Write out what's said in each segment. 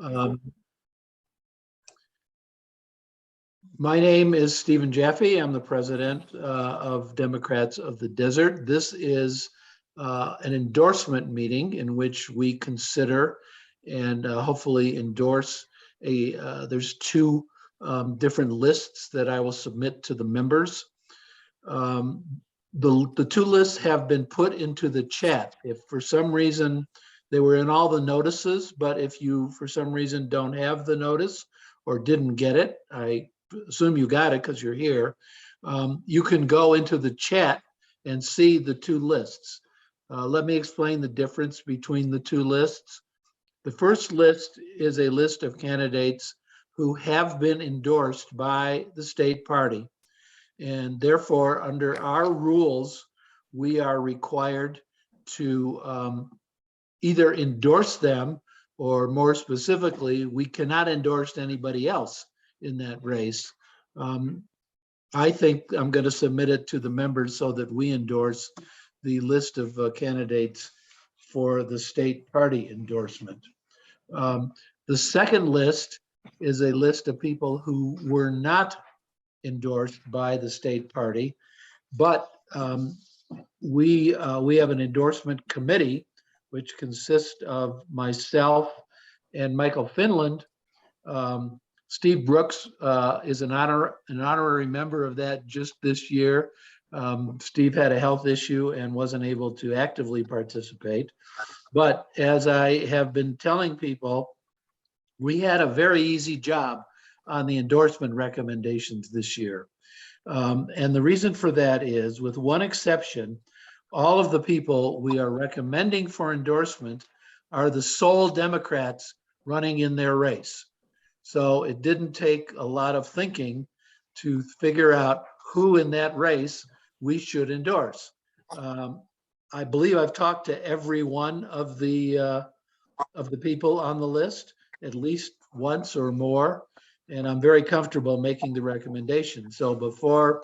Um, my name is Stephen Jaffe. I'm the president of Democrats of the Desert. This is an endorsement meeting in which we consider and hopefully endorse there's two different lists that I will submit to the members. The two lists have been put into the chat. If for some reason they were in all the notices, but if you for some reason don't have the notice or didn't get it, I assume you got it because you're here, you can go into the chat and see the two lists. Let me explain the difference between the two lists. The first list is a list of candidates who have been endorsed by the state party. And therefore, under our rules, we are required to either endorse them, or more specifically, we cannot endorse anybody else in that race. I think I'm going to submit it to the members so that we endorse the list of candidates for the state party endorsement. The second list is a list of people who were not endorsed by the state party, but we have an endorsement committee which consists of myself and Michael Finland. Steve Brooks is an honorary member of that just this year. Steve had a health issue and wasn't able to actively participate. But as I have been telling people, we had a very easy job on the endorsement recommendations this year. And the reason for that is, with one exception, all of the people we are recommending for endorsement are the sole Democrats running in their race. So it didn't take a lot of thinking to figure out who in that race we should endorse. I believe I've talked to every one of the people on the list at least once or more, and I'm very comfortable making the recommendation. So before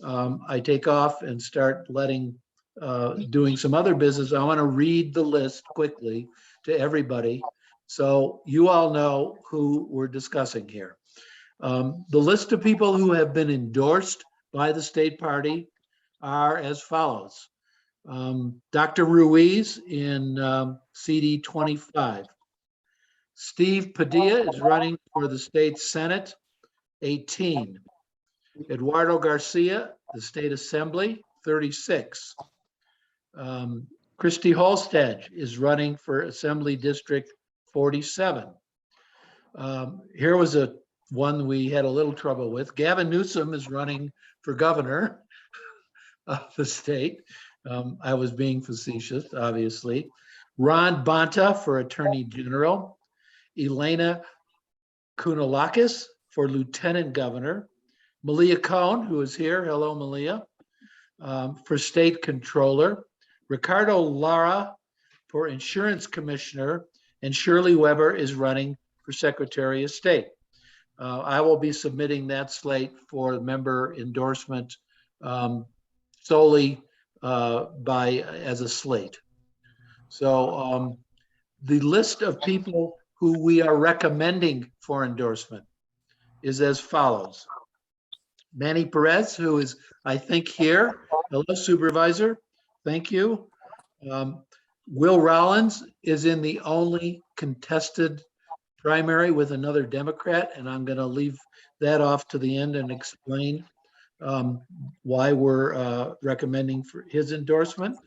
I take off and start doing some other business, I want to read the list quickly to everybody so you all know who we're discussing here. The list of people who have been endorsed by the state party are as follows. Dr. Ruiz in CD 25. Steve Padilla is running for the state Senate, 18. Eduardo Garcia, the state assembly, 36. Christy Holstad is running for assembly district 47. Here was one we had a little trouble with. Gavin Newsom is running for governor of the state. I was being facetious, obviously. Ron Bonta for attorney general. Elena Kounalakis for lieutenant governor. Malia Cohn, who is here. Hello, Malia. For state controller. Ricardo Lara for insurance commissioner. And Shirley Weber is running for secretary of state. I will be submitting that slate for member endorsement solely as a slate. So the list of people who we are recommending for endorsement is as follows. Manny Perez, who is, I think, here. Hello, Supervisor. Thank you. Will Rollins is in the only contested primary with another Democrat, and I'm going to leave that off to the end and explain why we're recommending for his endorsement.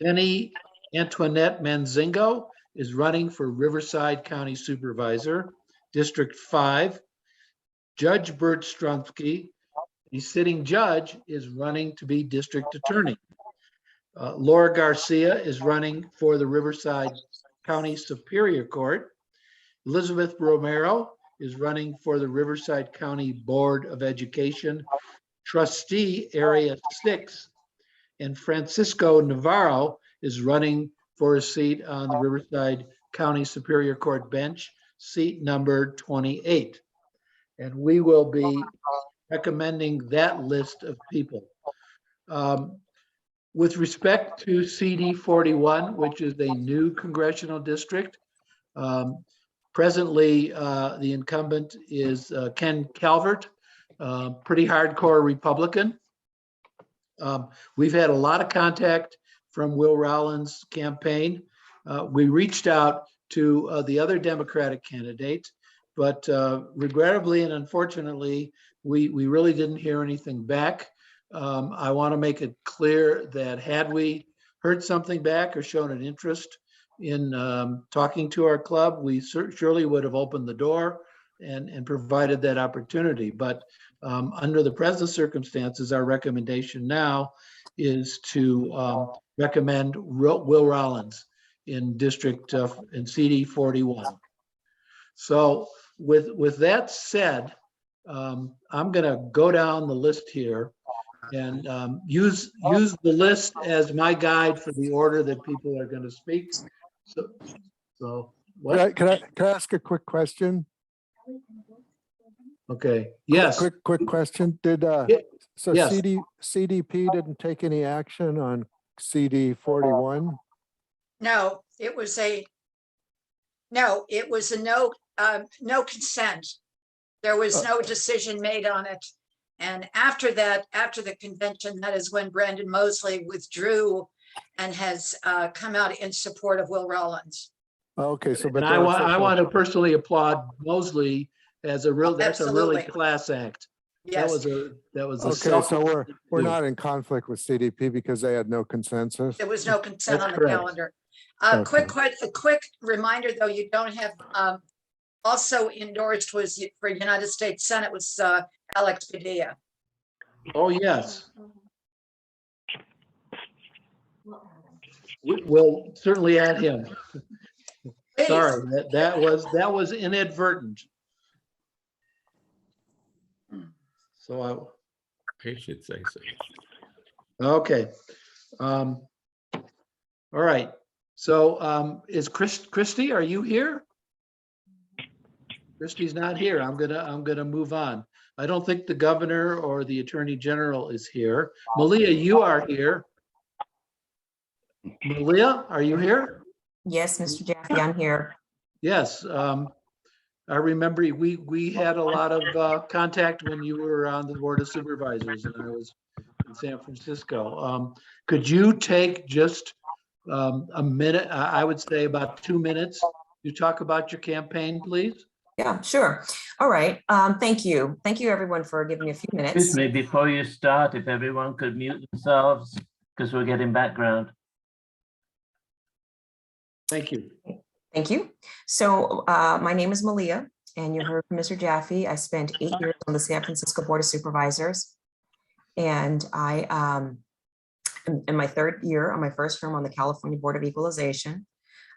Denny Antoinette Manzingo is running for Riverside County Supervisor, District 5. Judge Bert Strumsky, the sitting judge, is running to be district attorney. Laura Garcia is running for the Riverside County Superior Court. Elizabeth Romero is running for the Riverside County Board of Education, Trustee Area 6. And Francisco Navarro is running for a seat on the Riverside County Superior Court bench, seat number 28. And we will be recommending that list of people. With respect to CD 41, which is a new congressional district, Presently, the incumbent is Ken Calvert, pretty hardcore Republican. We've had a lot of contact from Will Rollins' campaign. We reached out to the other Democratic candidates, but regrettably and unfortunately, we really didn't hear anything back. I want to make it clear that had we heard something back or shown an interest in talking to our club, we surely would have opened the door and provided that opportunity. But under the present circumstances, our recommendation now is to recommend Will Rollins in District in CD 41. So with that said, I'm going to go down the list here and use the list as my guide for the order that people are going to speak. So what? Can I ask a quick question? Okay. Yes. Quick question. Did so yes. CDP didn't take any action on CD 41? No, it was a no consent. There was no decision made on it. And after that, after the convention, that is when Brandon Mosley withdrew and has come out in support of Will Rollins. Okay, so but and I want to personally applaud Mosley as a real that's Absolutely. a really class act. Yes, That was a okay, so we're not in conflict with CDP because they had no consensus. there was no consent That's on the correct. calendar. Okay. A quick reminder, though, you don't have also endorsed was for United States Senate was Alex Padilla. Oh yes. We'll certainly add him. Please. Sorry, that was inadvertent. So I should say so. okay. All right. So is Christy, are you here? Christy's not here. I'm gonna move on. I don't think the governor or the attorney general is here. Malia, you are here. Malia, are you here? Yes, Mr. Jaffe, I'm here. Yes. I remember we had a lot of contact when you were on the Board of Supervisors and I was in San Francisco. Could you take just a minute, I would say about 2 minutes, to talk about your campaign, please? Yeah, sure. All right. Thank you. Thank you, everyone, for giving me a few minutes. Excuse me, before you start, if everyone could mute themselves, because we're getting background. Thank you. Thank you. So my name is Malia, and you heard from Mr. Jaffe. I spent 8 years on the San Francisco Board of Supervisors, and I am in my 3rd year on my first term on the California Board of Equalization.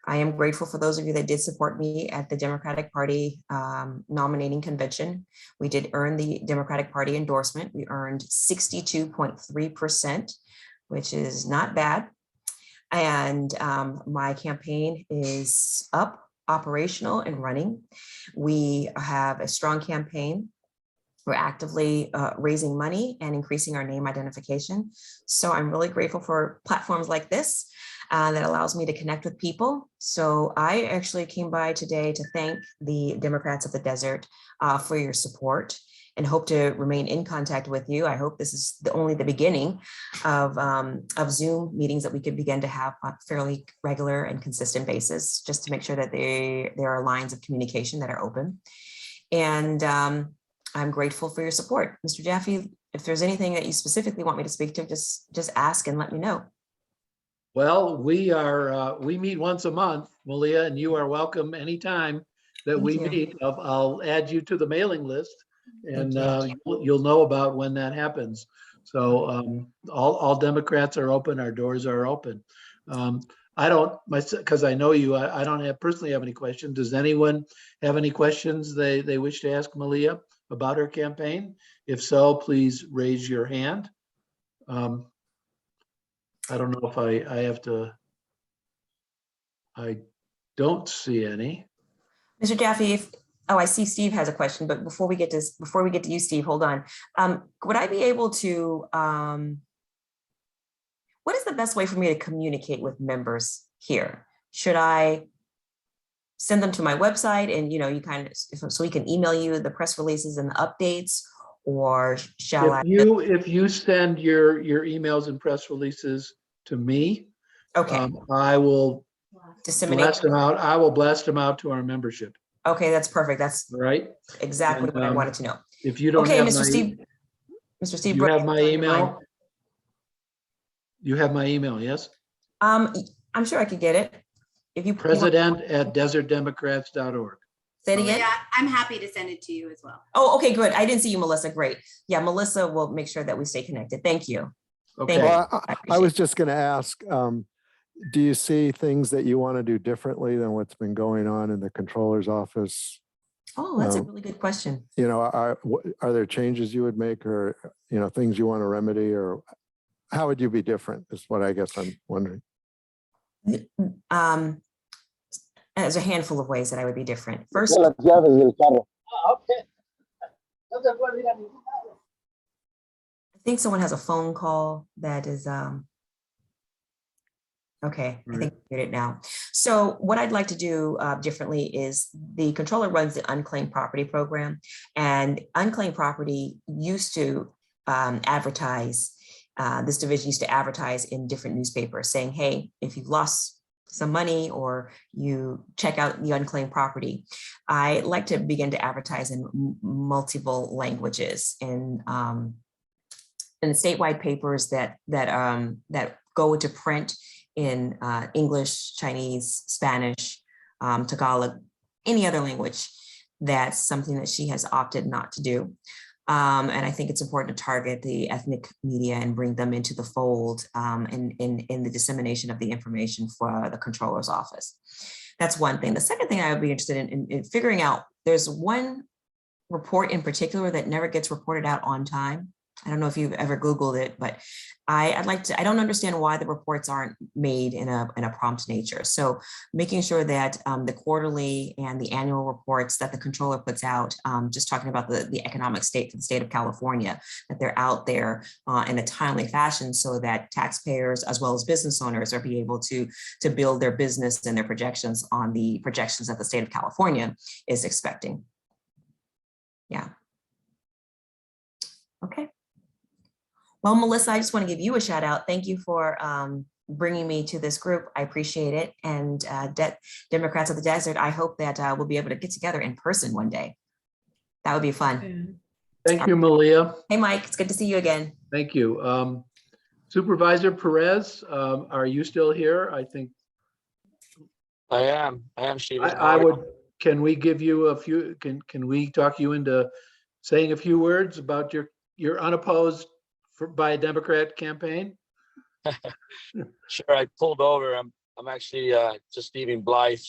I am grateful for those of you that did support me at the Democratic Party nominating convention. We did earn the Democratic Party endorsement. We earned 62.3%, which is not bad. And my campaign is up, operational, and running. We have a strong campaign. We're actively raising money and increasing our name identification. So I'm really grateful for platforms like this that allows me to connect with people. So I actually came by today to thank the Democrats of the Desert for your support and hope to remain in contact with you. I hope this is only the beginning of Zoom meetings that we could begin to have on a fairly regular and consistent basis, just to make sure that there are lines of communication that are open. And I'm grateful for your support. Mr. Jaffe, if there's anything that you specifically want me to speak to, just ask and let me know. Well, we meet once a month, Malia, and you are welcome anytime that we meet. I'll add you to the mailing list, and you'll know about when that happens. So all Democrats are open. Our doors are open. I don't, because I know you, I don't personally have any questions. Does anyone have any questions they wish to ask Malia about her campaign? If so, please raise your hand. I don't know if I have to. I don't see any. Mr. Jaffe, I see Steve has a question, but before we get to you, Steve, hold on. Would I be able to, what is the best way for me to communicate with members here? Should I send them to my website and, you kind of, so we can email you the press releases and the updates, or shall I? If you send your emails and press releases to me, Okay, I will disseminate. blast them out. I will blast them out to our membership. Okay, that's perfect. That's All right. exactly And, what I wanted to know. If you don't Okay, have Mr. Steve. Mr. Steve. you have Brooks, my what's on your mind? email. You have my email, yes? I'm sure I could get it. If you President@desertdemocrats.org. say it again. Yeah, I'm happy to send it to you as well. Oh, okay, good. I didn't see you, Melissa. Great. Yeah, Melissa will make sure that we stay connected. Thank you. Okay. you. Well, I appreciate was just going to ask, do you see things that you want to do differently than what's been going on in the controller's office? Oh, that's a really good question. Are there changes you would make, or, things you want to remedy, or how would you be different is what I guess I'm wondering. There's a handful of ways that I would be different. First, I think someone has a phone call that is, okay, I think I get it now. So what I'd like to do differently is the controller runs the unclaimed property program, and unclaimed property used to advertise, this division used to advertise in different newspapers saying, hey, if you've lost some money or you check out the unclaimed property, I like to begin to advertise in multiple languages in statewide papers that go into print in English, Chinese, Spanish, Tagalog, any other language. That's something that she has opted not to do. And I think it's important to target the ethnic media and bring them into the fold in the dissemination of the information for the controller's office. That's one thing. The second thing I would be interested in figuring out, there's one report in particular that never gets reported out on time. I don't know if you've ever Googled it, but I don't understand why the reports aren't made in a prompt nature. So making sure that the quarterly and the annual reports that the controller puts out, just talking about the economic state for the state of California, that they're out there in a timely fashion so that taxpayers as well as business owners are be able to build their business and their projections on the projections that the state of California is expecting. Yeah. Okay. Well, Melissa, I just want to give you a shout out. Thank you for bringing me to this group. I appreciate it. And Democrats of the Desert, I hope that we'll be able to get together in person one day. That would be fun. Thank you, Malia. Hey, Mike, it's good to see you again. Thank you. Supervisor Perez, are you still here? I think. I am, Stephen. I would, can we give you a few, can we talk you into saying a few words about your unopposed by a Democrat campaign? Sure, I pulled over. I'm actually just leaving Blythe,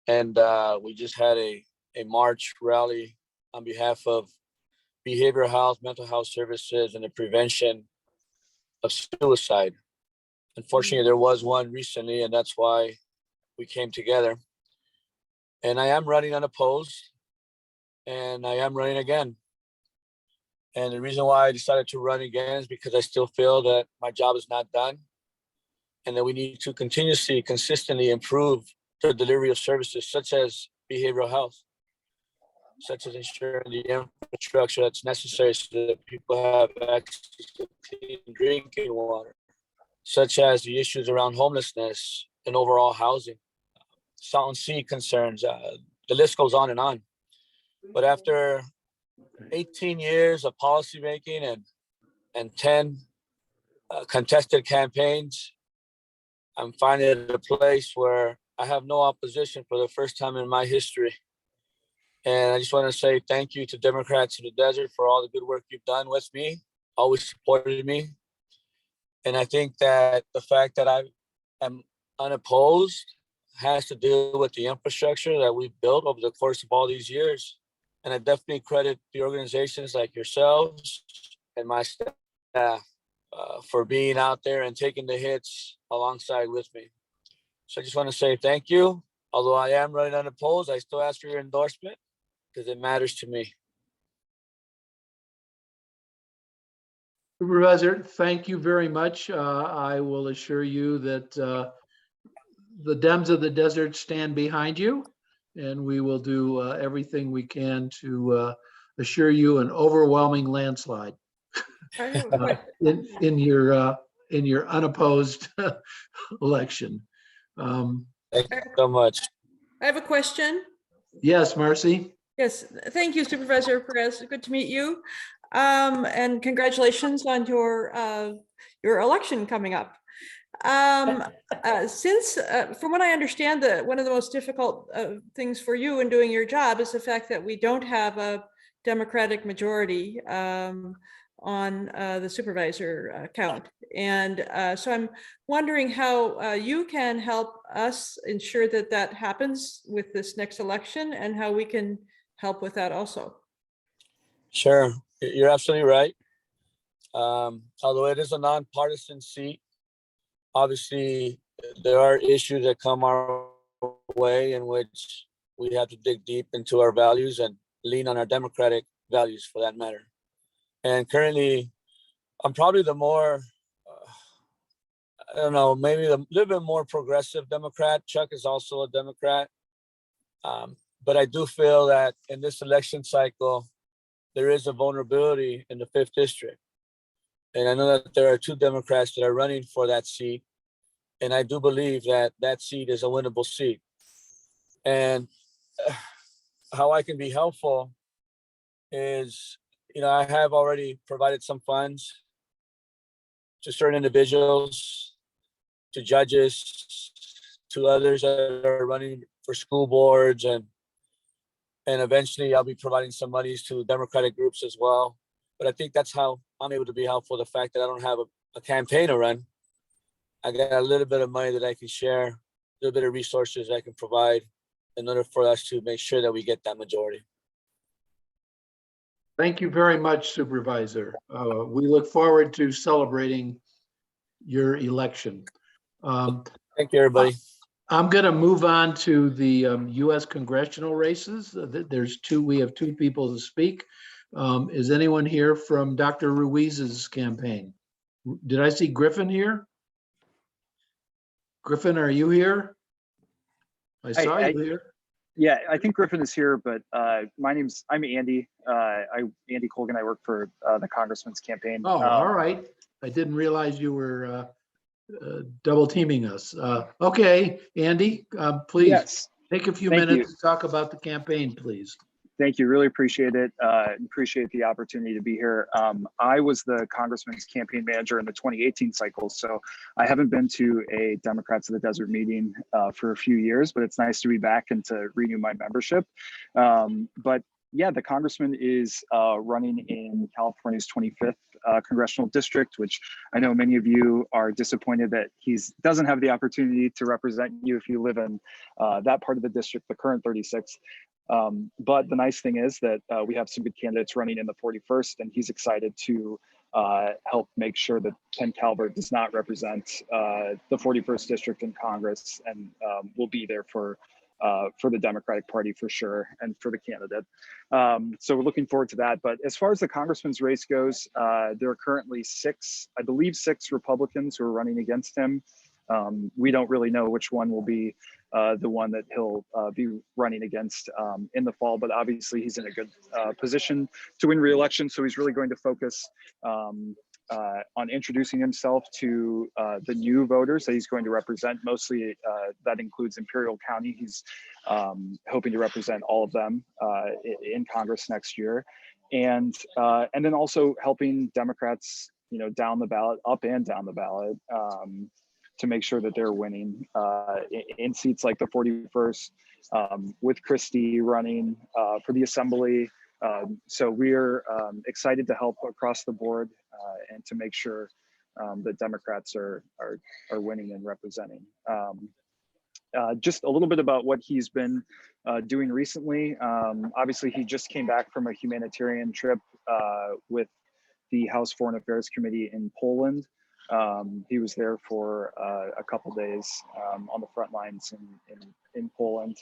and we just had a march rally on behalf of behavioral health, mental health services, and the prevention of suicide. Unfortunately, there was one recently, and that's why we came together. And I am running unopposed, and I am running again. And the reason why I decided to run again is because I still feel that my job is not done, and that we need to continuously, consistently improve the delivery of services such as behavioral health, such as ensuring the infrastructure that's necessary so that people have access to clean drinking water, such as the issues around homelessness and overall housing, Salton Sea concerns. The list goes on and on. But after 18 years of policymaking and 10 contested campaigns, I'm finally at a place where I have no opposition for the first time in my history. And I just want to say thank you to Democrats in the Desert for all the good work you've done with me, always supported me. And I think that the fact that I am unopposed has to do with the infrastructure that we've built over the course of all these years. And I definitely credit the organizations like yourselves and my staff for being out there and taking the hits alongside with me. So I just want to say thank you. Although I am running unopposed, I still ask for your endorsement because it matters to me. Supervisor, thank you very much. I will assure you that the Dems of the Desert stand behind you, and we will do everything we can to assure you an overwhelming landslide I have a que- in your unopposed election. Thank you so much. I have a question. Yes, Marcy. Yes, thank you, Supervisor Perez. Good to meet you. And congratulations on your election coming up. Since, from what I understand, that one of the most difficult things for you in doing your job is the fact that we don't have a Democratic majority on the supervisor count. And so I'm wondering how you can help us ensure that that happens with this next election and how we can help with that also. Sure, you're absolutely right. Although it is a nonpartisan seat, obviously there are issues that come our way in which we have to dig deep into our values and lean on our democratic values for that matter. And currently, I'm probably the more, I don't know, maybe a little bit more progressive Democrat. Chuck is also a Democrat. But I do feel that in this election cycle, there is a vulnerability in the 5th district. And I know that there are 2 Democrats that are running for that seat. And I do believe that that seat is a winnable seat. And how I can be helpful is, I have already provided some funds to certain individuals, to judges, to others that are running for school boards, and eventually I'll be providing some monies to Democratic groups as well. But I think that's how I'm able to be helpful. The fact that I don't have a campaign to run, I got a little bit of money that I can share, a little bit of resources I can provide in order for us to make sure that we get that majority. Thank you very much, Supervisor. We look forward to celebrating your election. Thank you, everybody. I'm going to move on to the U.S. congressional races. We have 2 people to speak. Is anyone here from Dr. Ruiz's campaign? Did I see Griffin here? Griffin, are you here? I saw you here. Yeah, I think Griffin is here, but I'm Andy. Andy Colgan. I work for the Congressman's campaign. Oh, all right. I didn't realize you were double teaming us. Okay, Andy, please Yes, take a few thank minutes you. to talk about the campaign, please. Thank you. Really appreciate it. Appreciate the opportunity to be here. I was the Congressman's campaign manager in the 2018 cycle, so I haven't been to a Democrats of the Desert meeting for a few years, but it's nice to be back and to renew my membership. But yeah, the Congressman is running in California's 25th congressional district, which I know many of you are disappointed that he doesn't have the opportunity to represent you if you live in that part of the district, the current 36th. But the nice thing is that we have some good candidates running in the 41st, and he's excited to help make sure that Ken Calvert does not represent the 41st district in Congress, and will be there for the Democratic Party for sure, and for the candidate. So we're looking forward to that. But as far as the Congressman's race goes, there are currently 6 Republicans who are running against him. We don't really know which one will be the one that he'll be running against in the fall, but obviously he's in a good position to win re-election. So he's really going to focus on introducing himself to the new voters that he's going to represent. Mostly that includes Imperial County. He's hoping to represent all of them in Congress next year. And then also helping Democrats, down the ballot, up and down the ballot, to make sure that they're winning in seats like the 41st, with Christie running for the Assembly. So we're excited to help across the board and to make sure that Democrats are winning and representing. Just a little bit about what he's been doing recently. Obviously, he just came back from a humanitarian trip with the House Foreign Affairs Committee in Poland. He was there for a couple days on the front lines in Poland.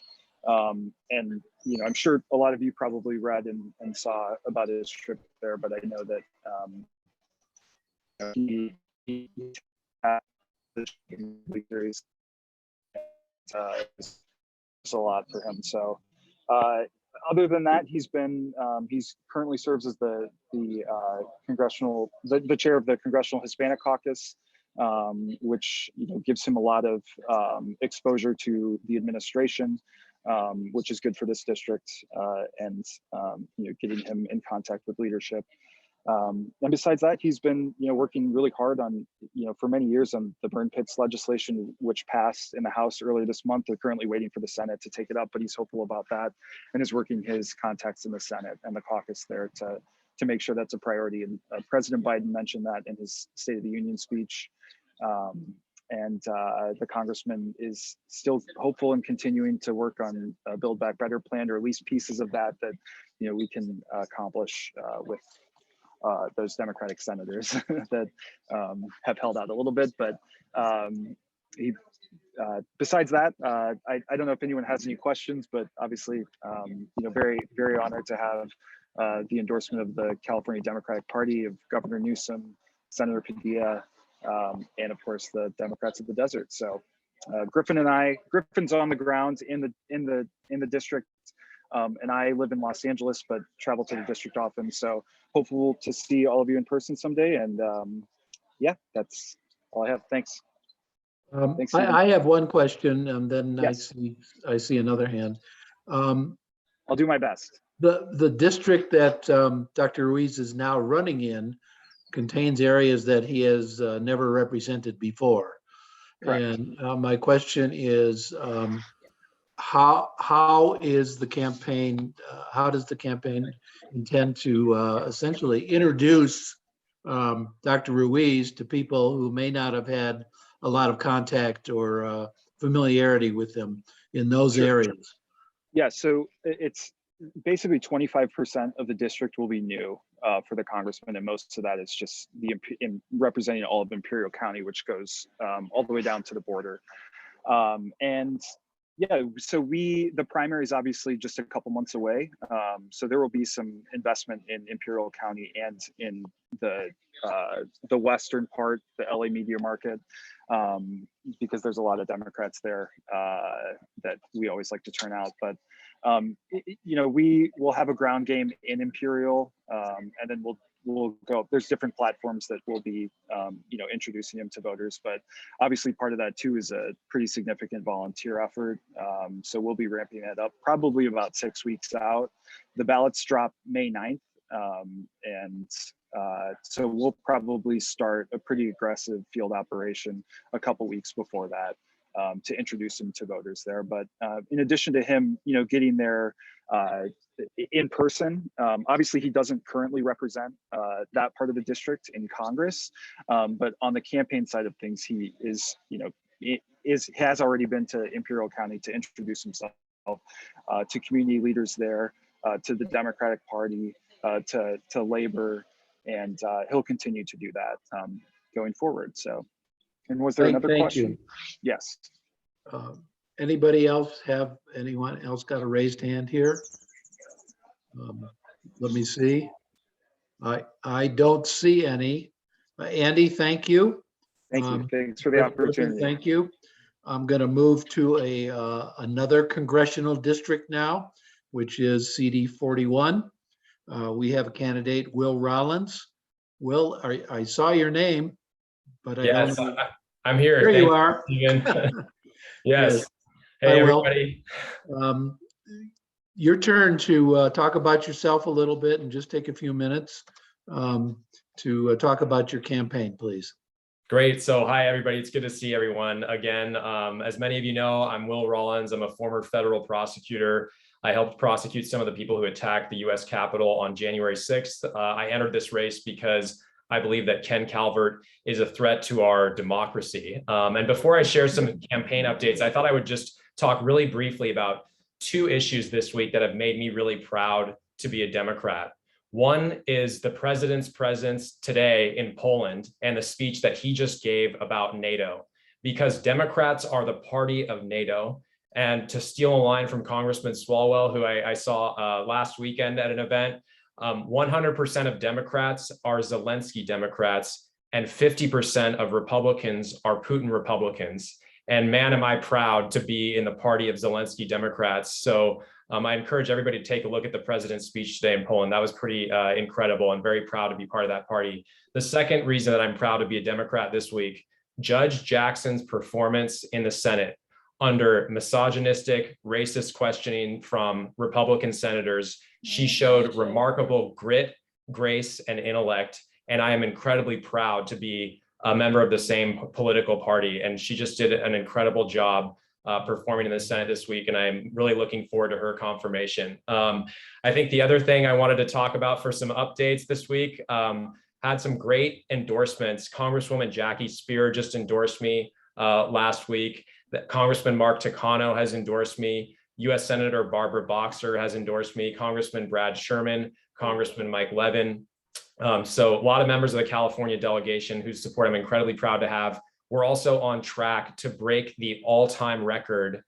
And, I'm sure a lot of you probably read and saw about his trip there, but I know that he is a lot for him. So other than that, he's currently serves as the chair of the Congressional Hispanic Caucus, which gives him a lot of exposure to the administration, which is good for this district, and getting him in contact with leadership. And besides that, he's been working really hard on for many years on the burn pits legislation, which passed in the House earlier this month. They're currently waiting for the Senate to take it up, but he's hopeful about that and is working his contacts in the Senate and the caucus there to make sure that's a priority. And President Biden mentioned that in his State of the Union speech. And the Congressman is still hopeful and continuing to work on a Build Back Better plan, or at least pieces of that we can accomplish with those Democratic senators that have held out a little bit. But besides that, I don't know if anyone has any questions, but obviously, very, very honored to have the endorsement of the California Democratic Party, of Governor Newsom, Senator Padilla, and of course the Democrats of the desert. So Griffin's on the ground in the district. And I live in Los Angeles, but travel to the district often. So hopeful to see all of you in person someday. And yeah, that's all I have. Thanks. Thanks, Stephen. I have one question, and then Yes. I see another hand. I'll do my best. The district that Dr. Ruiz is now running in contains areas that he has never represented before. Correct. And my question is, how is the campaign? How does the campaign intend to essentially introduce Dr. Ruiz to people who may not have had a lot of contact or familiarity with him in those Sure. areas? Yeah, so it's basically 25% of the district will be new for the Congressman, and most of that is just in representing all of Imperial County, which goes all the way down to the border. And yeah, so the primary is obviously just a couple months away. So there will be some investment in Imperial County and in the western part, the LA media market, because there's a lot of Democrats there that we always like to turn out. But we will have a ground game in Imperial, and then we'll go. There's different platforms that will be, introducing him to voters. But obviously, part of that too is a pretty significant volunteer effort. So we'll be ramping that up probably about 6 weeks out. The ballots drop May 9th, and so we'll probably start a pretty aggressive field operation a couple weeks before that. To introduce him to voters there. But in addition to him, getting there in person, obviously he doesn't currently represent that part of the district in Congress, but on the campaign side of things, he is, has already been to Imperial County to introduce himself to community leaders there, to the Democratic Party, to labor, and he'll continue to do that going forward. So. And was there another question? You. Yes. Anyone else got a raised hand here? Let me see. I don't see any. Andy, thank you. Thank you. Thanks for the opportunity. Thank you. I'm going to move to another congressional district now, which is CD 41. We have a candidate, Will Rollins. Will, I saw your name. But yes, I'm here. There you are. Yes. Yes. Hey, everybody. Your turn to talk about yourself a little bit and just take a few minutes to talk about your campaign, please. Great. So hi, everybody. It's good to see everyone again. As many of you know, I'm Will Rollins. I'm a former federal prosecutor. I helped prosecute some of the people who attacked the U.S. Capitol on January 6th. I entered this race because I believe that Ken Calvert is a threat to our democracy. And before I share some campaign updates, I thought I would just talk really briefly about two issues this week that have made me really proud to be a Democrat. One is the president's presence today in Poland and the speech that he just gave about NATO, because Democrats are the party of NATO. And to steal a line from Congressman Swalwell, who I saw last weekend at an event, 100% of Democrats are Zelensky Democrats, and 50% of Republicans are Putin Republicans. And man, am I proud to be in the party of Zelensky Democrats. So I encourage everybody to take a look at the president's speech today in Poland. That was pretty incredible, and very proud to be part of that party. The second reason that I'm proud to be a Democrat this week, Judge Jackson's performance in the Senate under misogynistic, racist questioning from Republican senators. She showed remarkable grit, grace, and intellect. And I am incredibly proud to be a member of the same political party. And she just did an incredible job performing in the Senate this week. And I'm really looking forward to her confirmation. I think the other thing I wanted to talk about for some updates this week, had some great endorsements. Congresswoman Jackie Spear just endorsed me last week. Congressman Mark Takano has endorsed me. U.S. Senator Barbara Boxer has endorsed me. Congressman Brad Sherman, Congressman Mike Levin. So a lot of members of the California delegation whose support I'm incredibly proud to have. We're also on track to break the all-time record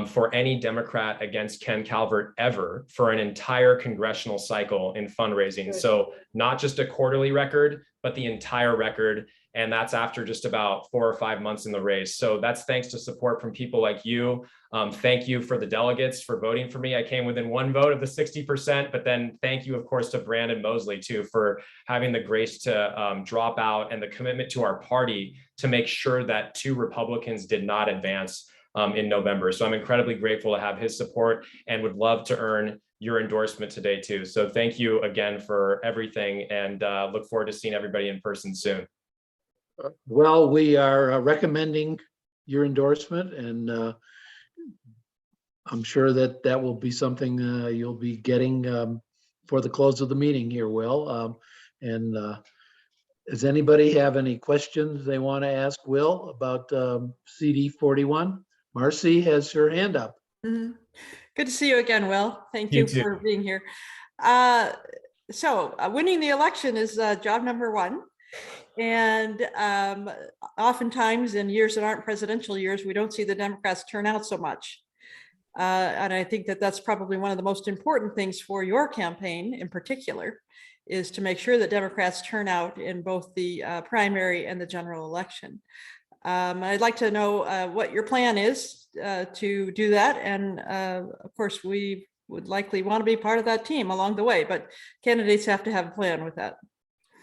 for any Democrat against Ken Calvert ever for an entire congressional cycle in fundraising. So not just a quarterly record, but the entire record. And that's after just about 4 or 5 months in the race. So that's thanks to support from people like you. Thank you for the delegates for voting for me. I came within 1 vote of the 60%, but then thank you, of course, to Brandon Mosley too, for having the grace to drop out, and the commitment to our party to make sure that 2 Republicans did not advance in November. So I'm incredibly grateful to have his support, and would love to earn your endorsement today too. So thank you again for everything, and look forward to seeing everybody in person soon. Well, we are recommending your endorsement, and I'm sure that that will be something you'll be getting for the close of the meeting here, Will. Does anybody have any questions they want to ask Will about CD 41? Marcy has her hand up. Mhm. Good to see you again, Will. Thank You you too. for being here. So winning the election is job number 1. And oftentimes in years that aren't presidential years, we don't see the Democrats turn out so much. And I think that that's probably one of the most important things for your campaign in particular, is to make sure that Democrats turn out in both the primary and the general election. I'd like to know what your plan is to do that. And of course, we would likely want to be part of that team along the way, but candidates have to have a plan with that.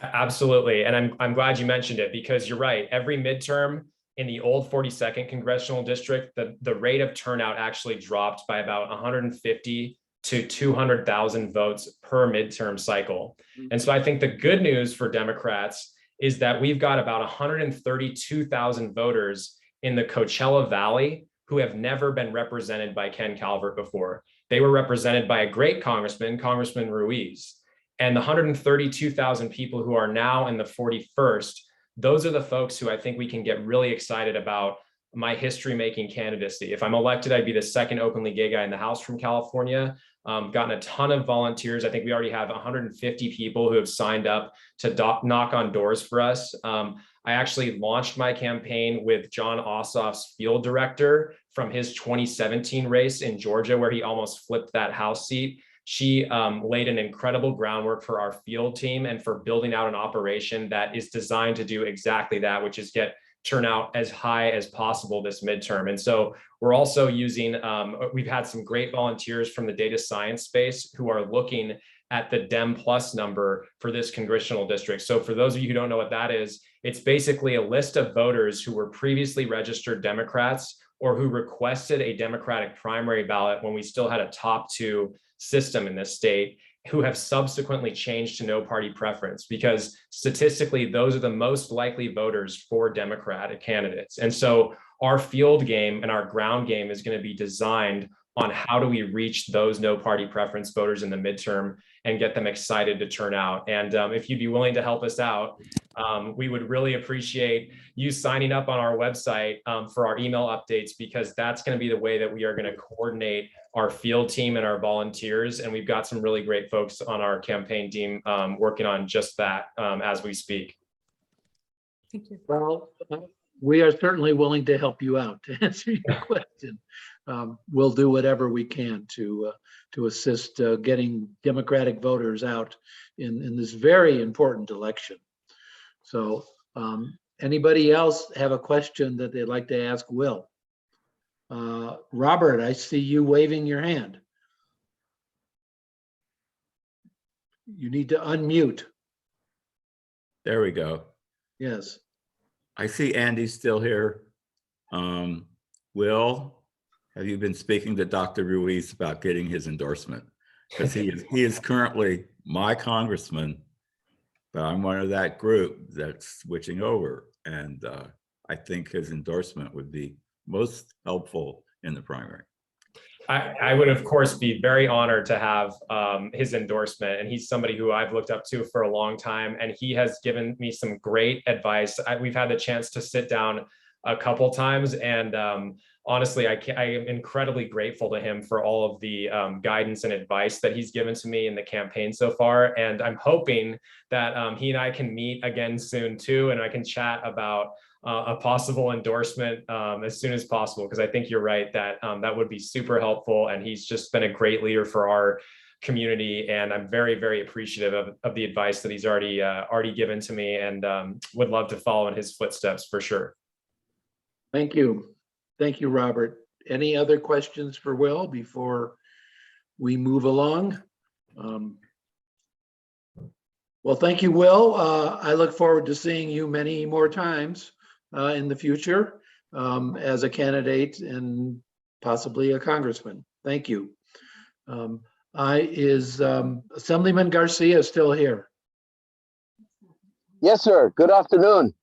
Absolutely. And I'm glad you mentioned it, because you're right. Every midterm in the old 42nd congressional district, the rate of turnout actually dropped by about 150 to 200,000 votes per midterm cycle. And so I think the good news for Democrats is that we've got about 132,000 voters in the Coachella Valley who have never been represented by Ken Calvert before. They were represented by a great congressman, Congressman Ruiz. And the 132,000 people who are now in the 41st, those are the folks who I think we can get really excited about my history-making candidacy. If I'm elected, I'd be the second openly gay guy in the House from California. Gotten a ton of volunteers. I think we already have 150 people who have signed up to knock on doors for us. I actually launched my campaign with John Ossoff's field director from his 2017 race in Georgia, where he almost flipped that House seat. She laid an incredible groundwork for our field team and for building out an operation that is designed to do exactly that, which is get turnout as high as possible this midterm. And so we're also using, we've had some great volunteers from the data science space who are looking at the Dem Plus number for this congressional district. So for those of you who don't know what that is, it's basically a list of voters who were previously registered Democrats or who requested a Democratic primary ballot when we still had a top 2 system in this state, who have subsequently changed to no party preference, because statistically, those are the most likely voters for Democratic candidates. And so our field game and our ground game is going to be designed on how do we reach those no party preference voters in the midterm and get them excited to turn out. And if you'd be willing to help us out, we would really appreciate you signing up on our website for our email updates, because that's going to be the way that we are going to coordinate our field team and our volunteers. And we've got some really great folks on our campaign team working on just that as we speak. Thank you. Well, we are certainly willing to help you out, to answer your question. We'll do whatever we can to assist getting Democratic voters out in this very important election. So anybody else have a question that they'd like to ask Will? Robert, I see you waving your hand. You need to unmute. There we go. Yes. I see Andy's still here. Will, have you been speaking to Dr. Ruiz about getting his endorsement? Because he is currently my congressman, but I'm one of that group that's switching over. And I think his endorsement would be most helpful in the primary. I would, of course, be very honored to have his endorsement. And he's somebody who I've looked up to for a long time. And he has given me some great advice. We've had the chance to sit down a couple times. And honestly, I am incredibly grateful to him for all of the guidance and advice that he's given to me in the campaign so far. And I'm hoping that he and I can meet again soon too, and I can chat about a possible endorsement as soon as possible, because I think you're right that that would be super helpful. And he's just been a great leader for our community, and I'm very, very appreciative of the advice that he's already given to me, and would love to follow in his footsteps for sure. Thank you. Thank you, Robert. Any other questions for Will before we move along? Well, thank you, Will. I look forward to seeing you many more times in the future as a candidate and possibly a congressman. Thank you. Is Assemblyman Garcia still here? Yes, sir. Good afternoon.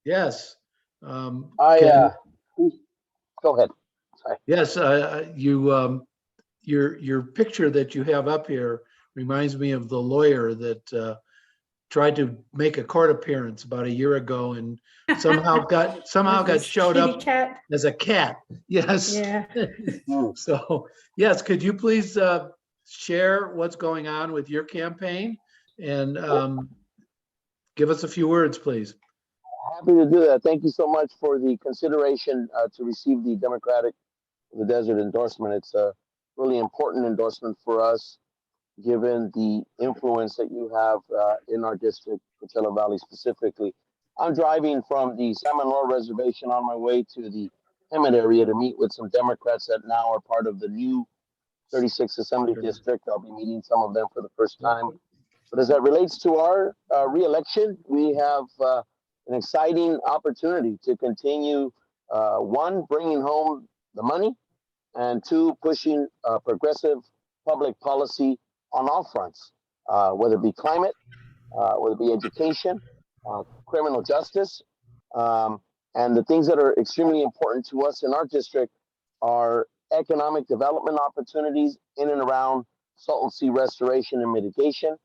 Yes. Go ahead. Sorry. Yes, your picture that you have up here reminds me of the lawyer that tried to make a court appearance about a year ago and somehow got showed up cat. as a cat. Yes. Yeah. So yes, could you please share what's going on with your campaign and give us a few words, please. Happy to do that. Thank you so much for the consideration to receive the Democratic of the Desert endorsement. It's a really important endorsement for us, given the influence that you have in our district, Coachella Valley specifically. I'm driving from the San Manuel Reservation on my way to the Hemet area to meet with some Democrats that now are part of the new 36th Assembly District. I'll be meeting some of them for the first time. But as that relates to our re-election, we have an exciting opportunity to continue, one, bringing home the money, and two, pushing progressive public policy on all fronts, whether it be climate, whether it be education, criminal justice, and the things that are extremely important to us in our district are economic development opportunities in and around salton sea restoration and mitigation,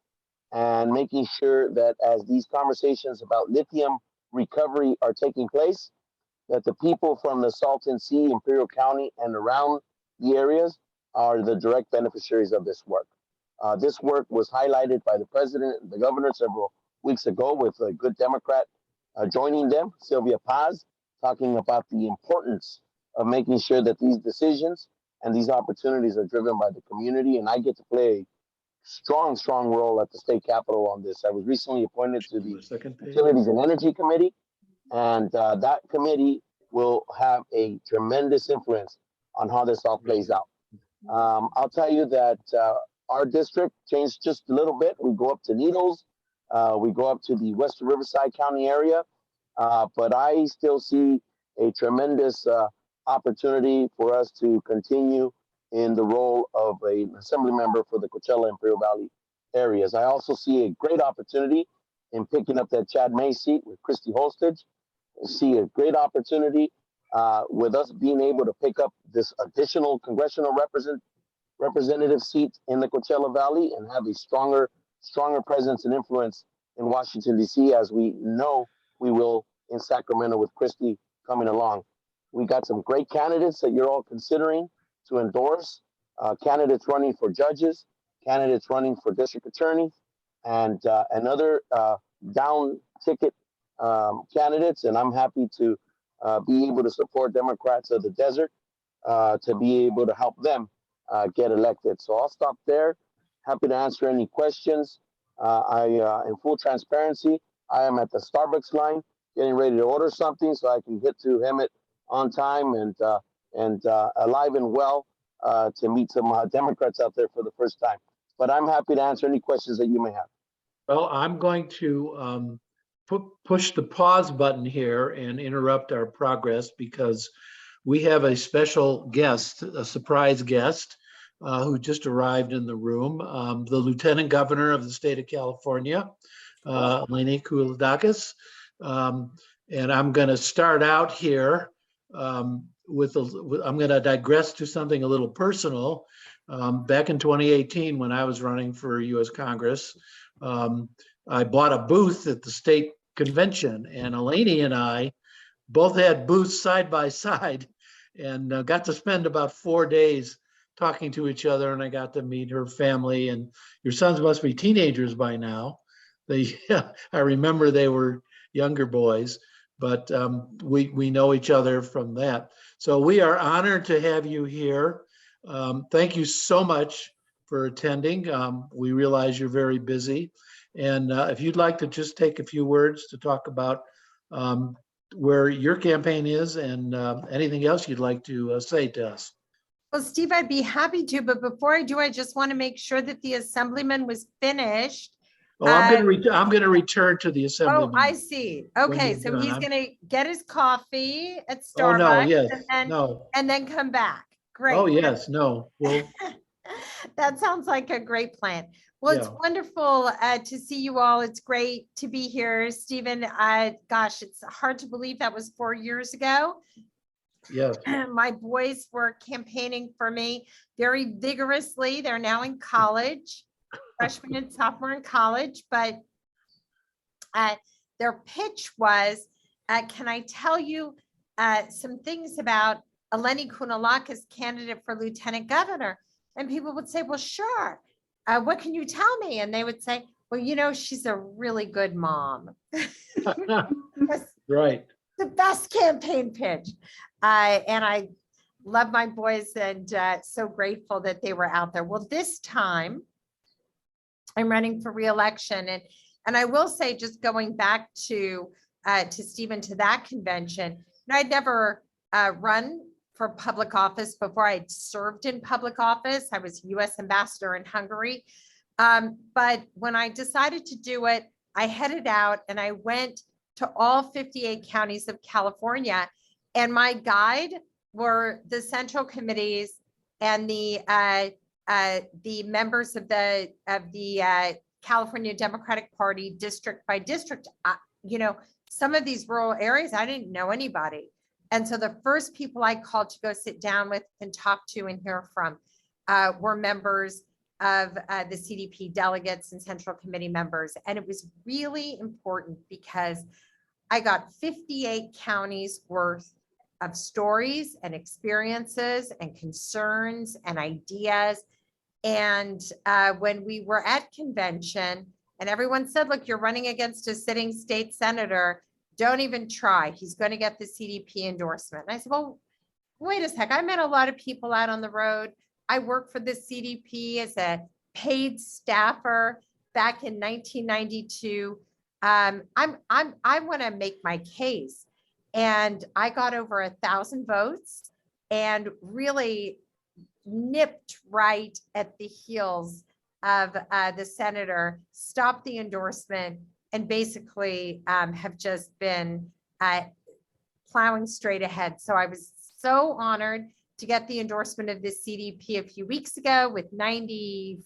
and making sure that as these conversations about lithium recovery are taking place, that the people from the Salton Sea, Imperial County, and around the areas are the direct beneficiaries of this work. This work was highlighted by the president and the governor several weeks ago with a good Democrat joining them, Sylvia Paz, talking about the importance of making sure that these decisions and these opportunities are driven by the community. And I get to play a strong role at the state capitol on this. I was recently appointed to the Utilities and Energy Committee, and that committee will have a tremendous influence on how this all plays out. I'll tell you that our district changed just a little bit. We go up to Needles, we go up to the Western Riverside County area, but I still see a tremendous opportunity for us to continue in the role of an assembly member for the Coachella Imperial Valley areas. I also see a great opportunity in picking up that Chad May seat with Christy Holstage. I see a great opportunity with us being able to pick up this additional congressional representative seat in the Coachella Valley and have a stronger presence and influence in Washington, D.C., as we know we will in Sacramento with Christy coming along. We got some great candidates that you're all considering to endorse, candidates running for judges, candidates running for district attorney, and other down ticket candidates. And I'm happy to be able to support Democrats of the Desert to be able to help them get elected. So I'll stop there. Happy to answer any questions. In full transparency, I am at the Starbucks line getting ready to order something so I can get to Hemet on time and and alive and well to meet some Democrats out there for the first time. But I'm happy to answer any questions that you may have. Well, I'm going to push the pause button here and interrupt our progress because we have a special guest, a surprise guest, who just arrived in the room, the Lieutenant Governor of the state of California, Eleni Koulidakis. And I'm going to start out here I'm going to digress to something a little personal. Back in 2018, when I was running for U.S. Congress, I bought a booth at the state convention, and Eleni and I both had booths side by side, and got to spend about 4 days talking to each other, and I got to meet her family. And your sons must be teenagers by now. I remember they were younger boys, but we know each other from that. So we are honored to have you here. Thank you so much for attending. We realize you're very busy. And if you'd like to just take a few words to talk about where your campaign is and anything else you'd like to say to us. Well, Steve, I'd be happy to, but before I do, I just want to make sure that the assemblyman was finished. Oh, I'm going to return to the assemblyman. Oh, I see. Okay, so he's going to get his coffee at Starbucks. Oh, no, yes, and then come back. Great. Oh, yes, no. Well, that sounds like a great plan. Well, it's wonderful to see you all. It's great to be here, Stephen. Gosh, it's hard to believe that was 4 years ago. Yes. My boys were campaigning for me very vigorously. They're now in college, freshman and sophomore in college, but their pitch was, can I tell you some things about Eleni Koulidakis, candidate for lieutenant governor? And people would say, well, sure. What can you tell me? And they would say, well, you know, she's a really good mom. Right. The best campaign pitch. And I love my boys and so grateful that they were out there. Well, this time I'm running for reelection. And I will say, just going back to Stephen, to that convention, I'd never run for public office before. I'd served in public office. I was U.S. ambassador in Hungary. But when I decided to do it, I headed out and I went to all 58 counties of California. And my guide were the central committees and the members of the California Democratic Party district by district. You know, some of these rural areas, I didn't know anybody. And so the first people I called to go sit down with and talk to and hear from were members of the CDP delegates and central committee members. And it was really important because I got 58 counties worth of stories and experiences and concerns and ideas. And when we were at convention and everyone said, look, you're running against a sitting state senator, don't even try. He's going to get the CDP endorsement. And I said, well, wait a sec. I met a lot of people out on the road. I worked for the CDP as a paid staffer back in 1992. I want to make my case. And I got over 1,000 votes and really nipped right at the heels of the senator, stopped the endorsement, and basically have just been plowing straight ahead. So I was so honored to get the endorsement of this CDP a few weeks ago with 94%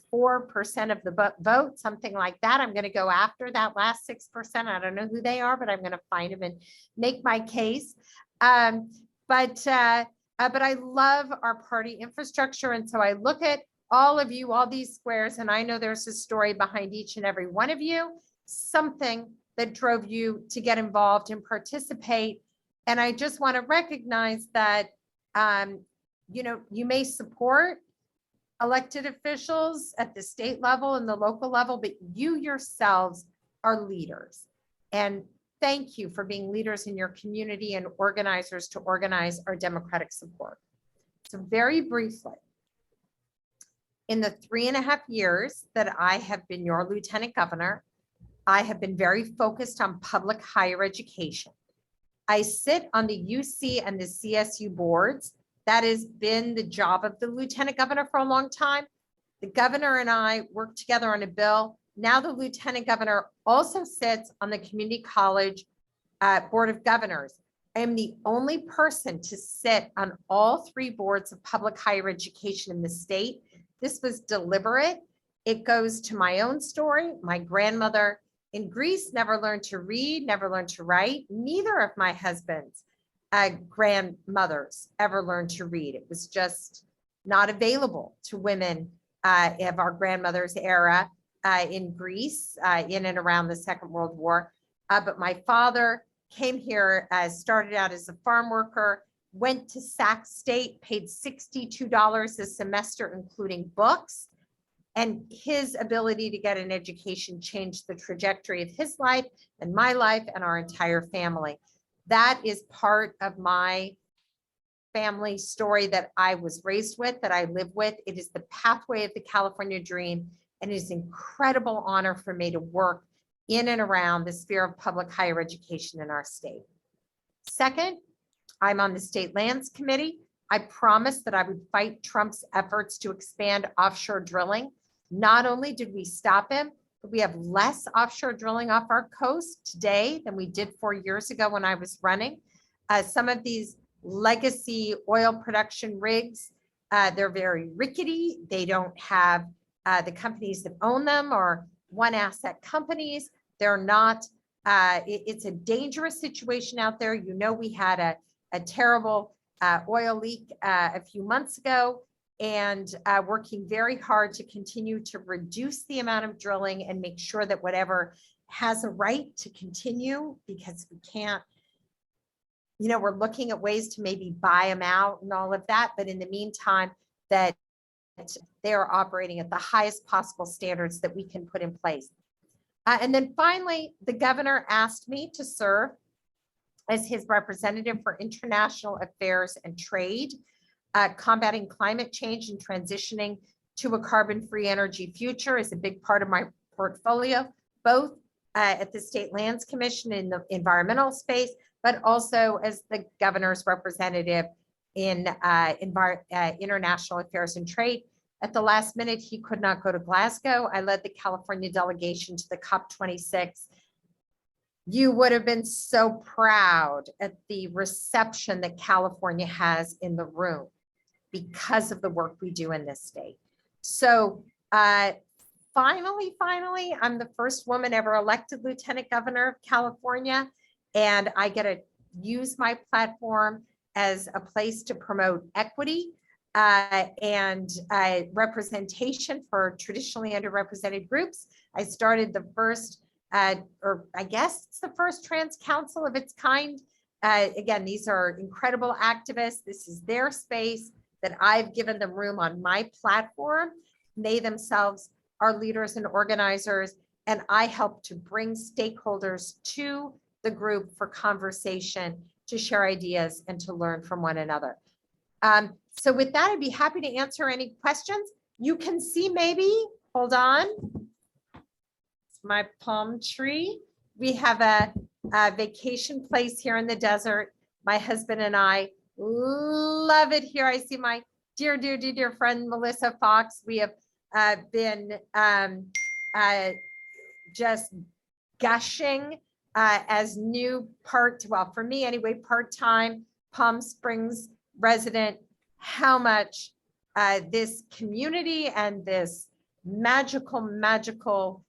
of the vote, something like that. I'm going to go after that last 6%. I don't know who they are, but I'm going to find them and make my case. But I love our party infrastructure. And so I look at all of you, all these squares, and I know there's a story behind each and every one of you, something that drove you to get involved and participate. And I just want to recognize that you know, you may support elected officials at the state level and the local level, but you yourselves are leaders. And thank you for being leaders in your community and organizers to organize our democratic support. So very briefly, in the 3.5 years that I have been your lieutenant governor, I have been very focused on public higher education. I sit on the UC and the CSU boards That has been the job of the lieutenant governor for a long time. The governor and I worked together on a bill. Now the lieutenant governor also sits on the community college board of governors. I am the only person to sit on all 3 boards of public higher education in the state. This was deliberate. It goes to my own story. My grandmother in Greece never learned to read, never learned to write. Neither of my husband's grandmothers ever learned to read. It was just not available to women of our grandmother's era in Greece, in and around the Second World War. But my father came here, started out as a farm worker, went to Sac State, paid $62 a semester, including books. And his ability to get an education changed the trajectory of his life and my life and our entire family. That is part of my family story that I was raised with, that I live with. It is the pathway of the California dream. And it is an incredible honor for me to work in and around the sphere of public higher education in our state. Second, I'm on the State Lands Committee. I promised that I would fight Trump's efforts to expand offshore drilling. Not only did we stop him, but we have less offshore drilling off our coast today than we did 4 years ago when I was running. Some of these legacy oil production rigs, they're very rickety. They don't have the companies that own them or one asset companies. They're not, it's a dangerous situation out there. You know, we had a terrible oil leak a few months ago, and working very hard to continue to reduce the amount of drilling and make sure that whatever has a right to continue, because we can't, you know, we're looking at ways to maybe buy them out and all of that. But in the meantime, that they are operating at the highest possible standards that we can put in place. And then finally, the governor asked me to serve as his representative for international affairs and trade, combating climate change and transitioning to a carbon-free energy future is a big part of my portfolio, both at the State Lands Commission in the environmental space, but also as the governor's representative in international affairs and trade. At the last minute, he could not go to Glasgow. I led the California delegation to the COP26. You would have been so proud at the reception that California has in the room because of the work we do in this state. So finally, I'm the first woman ever elected lieutenant governor of California, and I get to use my platform as a place to promote equity and representation for traditionally underrepresented groups. I started the first, or I guess it's the first trans council of its kind. Again, these are incredible activists. This is their space that I've given them room on my platform. They themselves are leaders and organizers, and I help to bring stakeholders to the group for conversation, to share ideas, and to learn from one another. So with that, I'd be happy to answer any questions. You can see maybe, hold on. It's my palm tree. We have a vacation place here in the desert. My husband and I love it here. I see my dear friend, Melissa Fox. We have been just gushing as new well, for me anyway, part-time Palm Springs resident, how much this community and this magical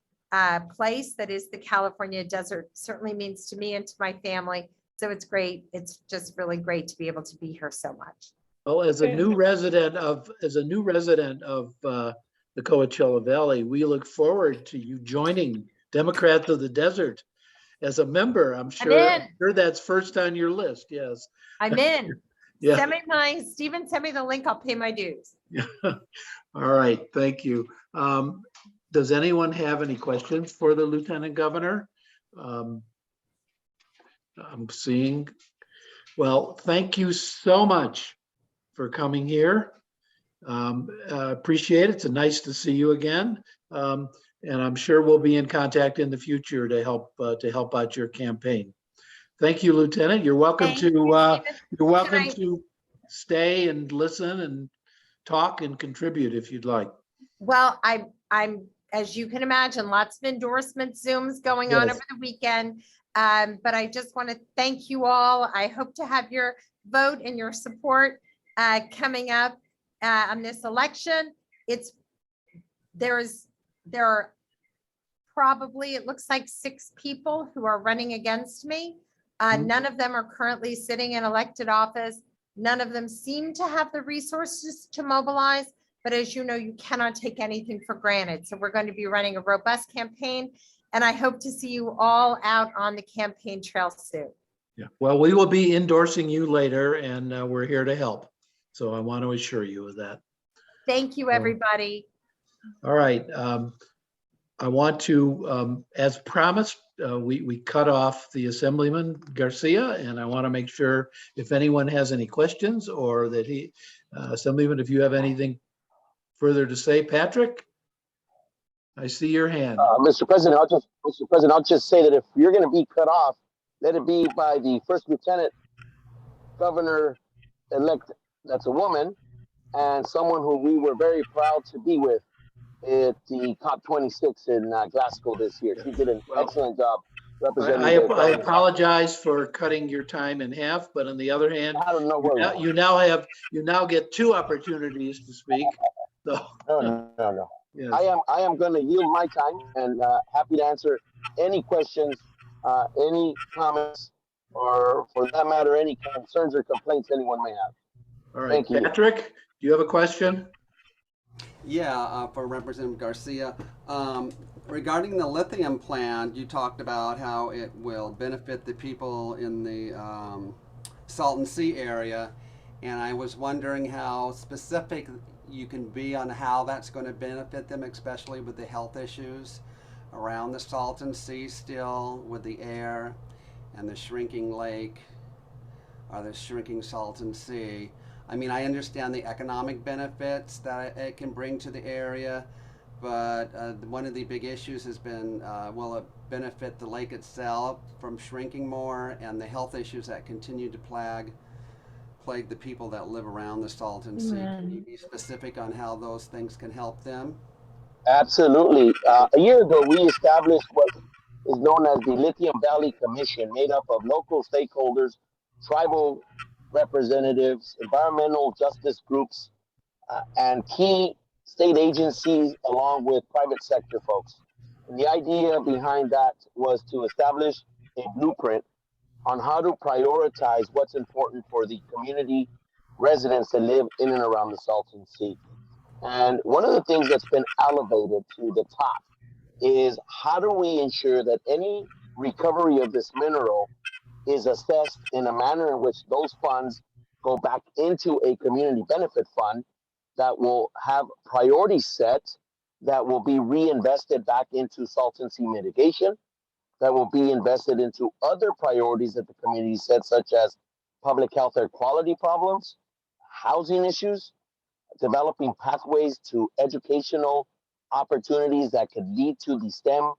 place that is the California desert certainly means to me and to my family. So it's great. It's just really great to be able to be here so much. Well, as a new resident of the Coachella Valley, we look forward to you joining Democrats of the Desert as a member. I'm sure that's first on your list. Yes, I'm in. Yeah. Stephen, send me the link. I'll pay my dues. All right, thank you. Does anyone have any questions for the Lieutenant Governor? I'm seeing. Well, thank you so much for coming here. Appreciate it. It's nice to see you again. And I'm sure we'll be in contact in the future to help out your campaign. Thank you, Lieutenant. You're welcome to stay and listen and talk and contribute if you'd like. Well, I'm, as you can imagine, lots of endorsement Zooms going on Yes. over the weekend. But I just want to thank you all. I hope to have your vote and your support coming up on this election. There are probably, it looks like 6 people who are running against me. None of them are currently sitting in elected office. None of them seem to have the resources to mobilize. But as you know, you cannot take anything for granted. So we're going to be running a robust campaign. And I hope to see you all out on the campaign trail soon. Yeah. Well, we will be endorsing you later, and we're here to help. So I want to assure you of that. Thank you, everybody. All right. I want to, as promised, we cut off the Assemblyman Garcia, and I want to make sure if anyone has any questions or that Assemblyman, if you have anything further to say, Patrick, I see your hand. Mr. President, I'll just say that if you're going to be cut off, let it be by the first lieutenant governor elect. That's a woman, and someone who we were very proud to be with at the COP26 in Glasgow this year. She did an excellent job representing. I apologize for cutting your time in half, but on the other hand, you now get 2 opportunities to speak. So. No. Yes. I am going to yield my time and happy to answer any questions, any comments, or for that matter, any concerns or complaints anyone may have. All right, Thank you. Patrick, do you have a question? Yeah, for Representative Garcia. Regarding the lithium plant, you talked about how it will benefit the people in the Salton Sea area, and I was wondering how specific you can be on how that's going to benefit them, especially with the health issues around the Salton Sea still, with the air and the shrinking lake or the shrinking Salton Sea. I mean, I understand the economic benefits that it can bring to the area, but one of the big issues has been, will it benefit the lake itself from shrinking more, and the health issues that continue to plague the people that live around the Salton Sea. Can you be specific on how those things can help them? Absolutely. A year ago, we established what is known as the Lithium Valley Commission, made up of local stakeholders, tribal representatives, environmental justice groups, and key state agencies, along with private sector folks. And the idea behind that was to establish a blueprint on how to prioritize what's important for the community residents that live in and around the Salton Sea. And one of the things that's been elevated to the top is how do we ensure that any recovery of this mineral is assessed in a manner in which those funds go back into a community benefit fund that will have priorities set that will be reinvested back into Salton Sea mitigation, that will be invested into other priorities that the community set, such as public health air quality problems, housing issues, developing pathways to educational opportunities that could lead to the STEM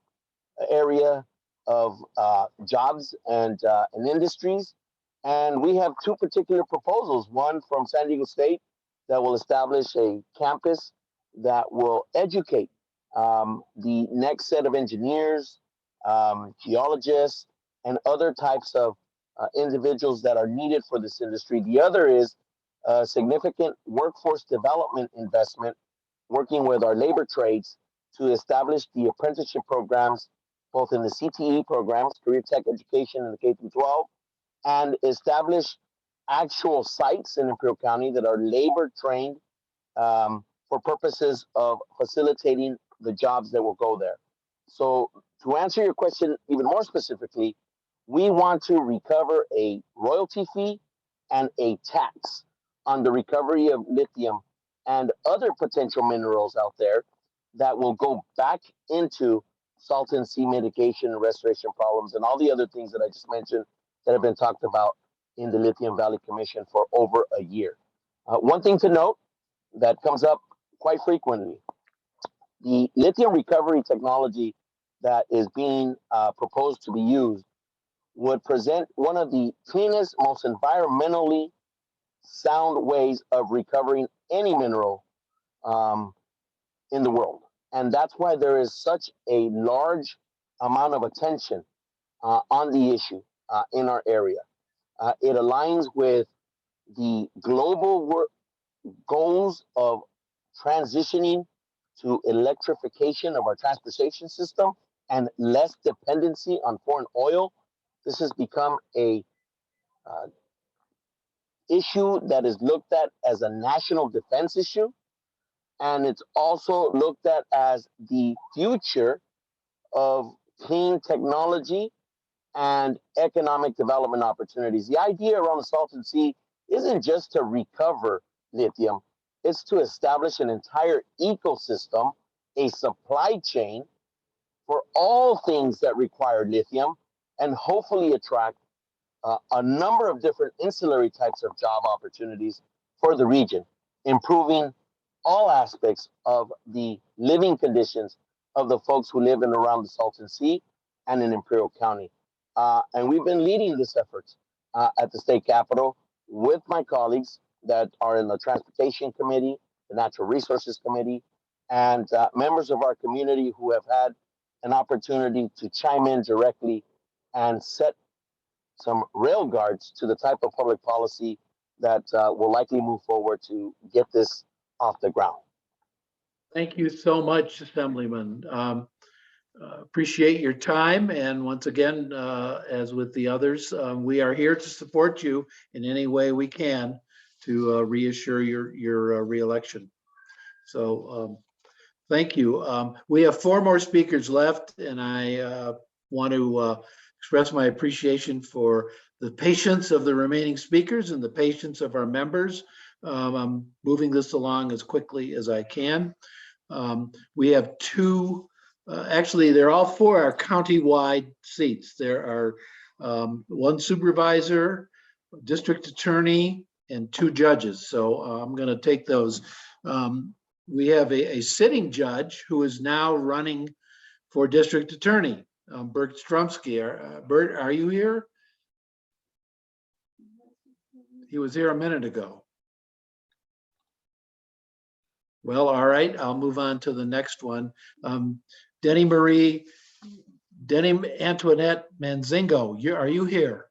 area of jobs and industries. And we have 2 particular proposals, one from San Diego State that will establish a campus that will educate the next set of engineers, geologists, and other types of individuals that are needed for this industry. The other is a significant workforce development investment, working with our labor trades to establish the apprenticeship programs, both in the CTE programs, career tech education in the K through 12, and establish actual sites in Imperial County that are labor trained for purposes of facilitating the jobs that will go there. So to answer your question even more specifically, we want to recover a royalty fee and a tax on the recovery of lithium and other potential minerals out there that will go back into Salton Sea mitigation and restoration problems and all the other things that I just mentioned that have been talked about in the Lithium Valley Commission for over a year. One thing to note that comes up quite frequently, the lithium recovery technology that is being proposed to be used would present one of the cleanest, most environmentally sound ways of recovering any mineral in the world. And that's why there is such a large amount of attention on the issue in our area. It aligns with the global goals of transitioning to electrification of our transportation system and less dependency on foreign oil. This has become a issue that is looked at as a national defense issue. And it's also looked at as the future of clean technology and economic development opportunities. The idea around the Salton Sea isn't just to recover lithium, it's to establish an entire ecosystem, a supply chain for all things that require lithium, and hopefully attract a number of different ancillary types of job opportunities for the region, improving all aspects of the living conditions of the folks who live in and around the Salton Sea and in Imperial County. And we've been leading this effort at the state capitol with my colleagues that are in the Transportation Committee, the Natural Resources Committee, and members of our community who have had an opportunity to chime in directly and set some rail guards to the type of public policy that will likely move forward to get this off the ground. Thank you so much, Assemblyman. Appreciate your time. And once again, as with the others, we are here to support you in any way we can to reassure your reelection. So thank you. We have 4 more speakers left, and I want to express my appreciation for the patience of the remaining speakers and the patience of our members. I'm moving this along as quickly as I can. We have 2, actually, they're all 4 are county-wide seats. There are 1 supervisor, district attorney, and 2 judges. So I'm going to take those. We have a sitting judge who is now running for district attorney, Bert Strumsky. Bert, are you here? He was here a minute ago. Well, all right, I'll move on to the next one. Denny Antoinette Manzingo, are you here?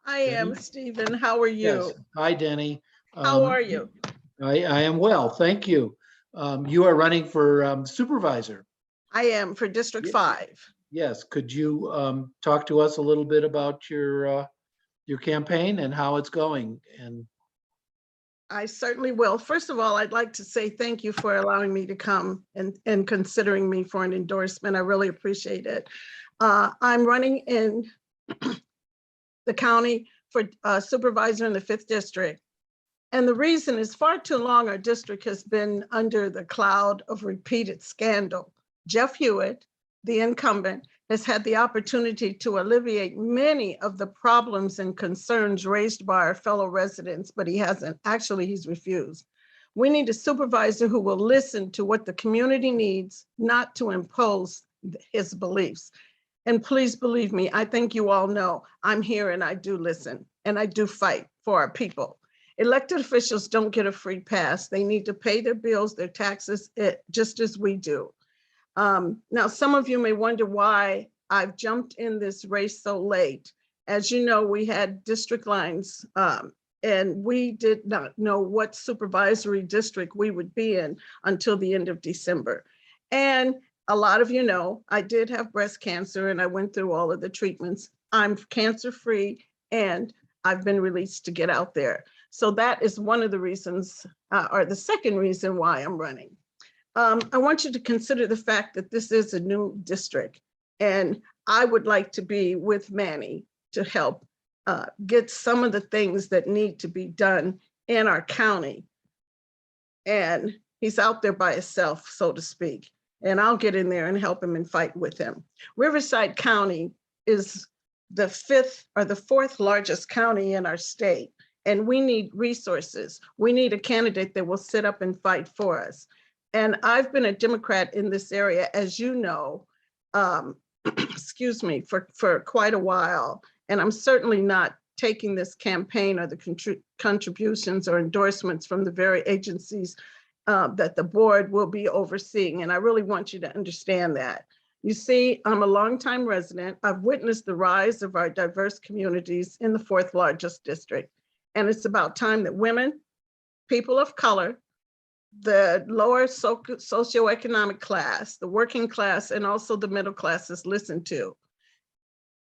I am, Stephen. How are you? Yes. Hi, Denny. How are you? I am well, thank you. You are running for supervisor. I am for District 5. Yes, could you talk to us a little bit about your campaign and how it's going? And I certainly will. First of all, I'd like to say thank you for allowing me to come and considering me for an endorsement. I really appreciate it. I'm running in the county for supervisor in the 5th district. And the reason is far too long our district has been under the cloud of repeated scandal. Jeff Hewitt, the incumbent, has had the opportunity to alleviate many of the problems and concerns raised by our fellow residents, but he hasn't. Actually, he's refused. We need a supervisor who will listen to what the community needs, not to impose his beliefs. And please believe me, I think you all know I'm here and I do listen and I do fight for our people. Elected officials don't get a free pass. They need to pay their bills, their taxes, just as we do. Now, some of you may wonder why I've jumped in this race so late. As you know, we had district lines and we did not know what supervisory district we would be in until the end of December. And a lot of you know, I did have breast cancer and I went through all of the treatments. I'm cancer-free and I've been released to get out there. So that is one of the reasons, or the second reason why I'm running. I want you to consider the fact that this is a new district and I would like to be with Manny to help get some of the things that need to be done in our county. And he's out there by himself, so to speak. And I'll get in there and help him and fight with him. Riverside County is the 5th or the 4th largest county in our state. And we need resources. We need a candidate that will sit up and fight for us. And I've been a Democrat in this area, as you know, excuse me, for quite a while. And I'm certainly not taking this campaign or the contributions or endorsements from the very agencies that the board will be overseeing. And I really want you to understand that. You see, I'm a longtime resident. I've witnessed the rise of our diverse communities in the 4th largest district. And it's about time that women, people of color, the lower socioeconomic class, the working class, and also the middle classes listen to.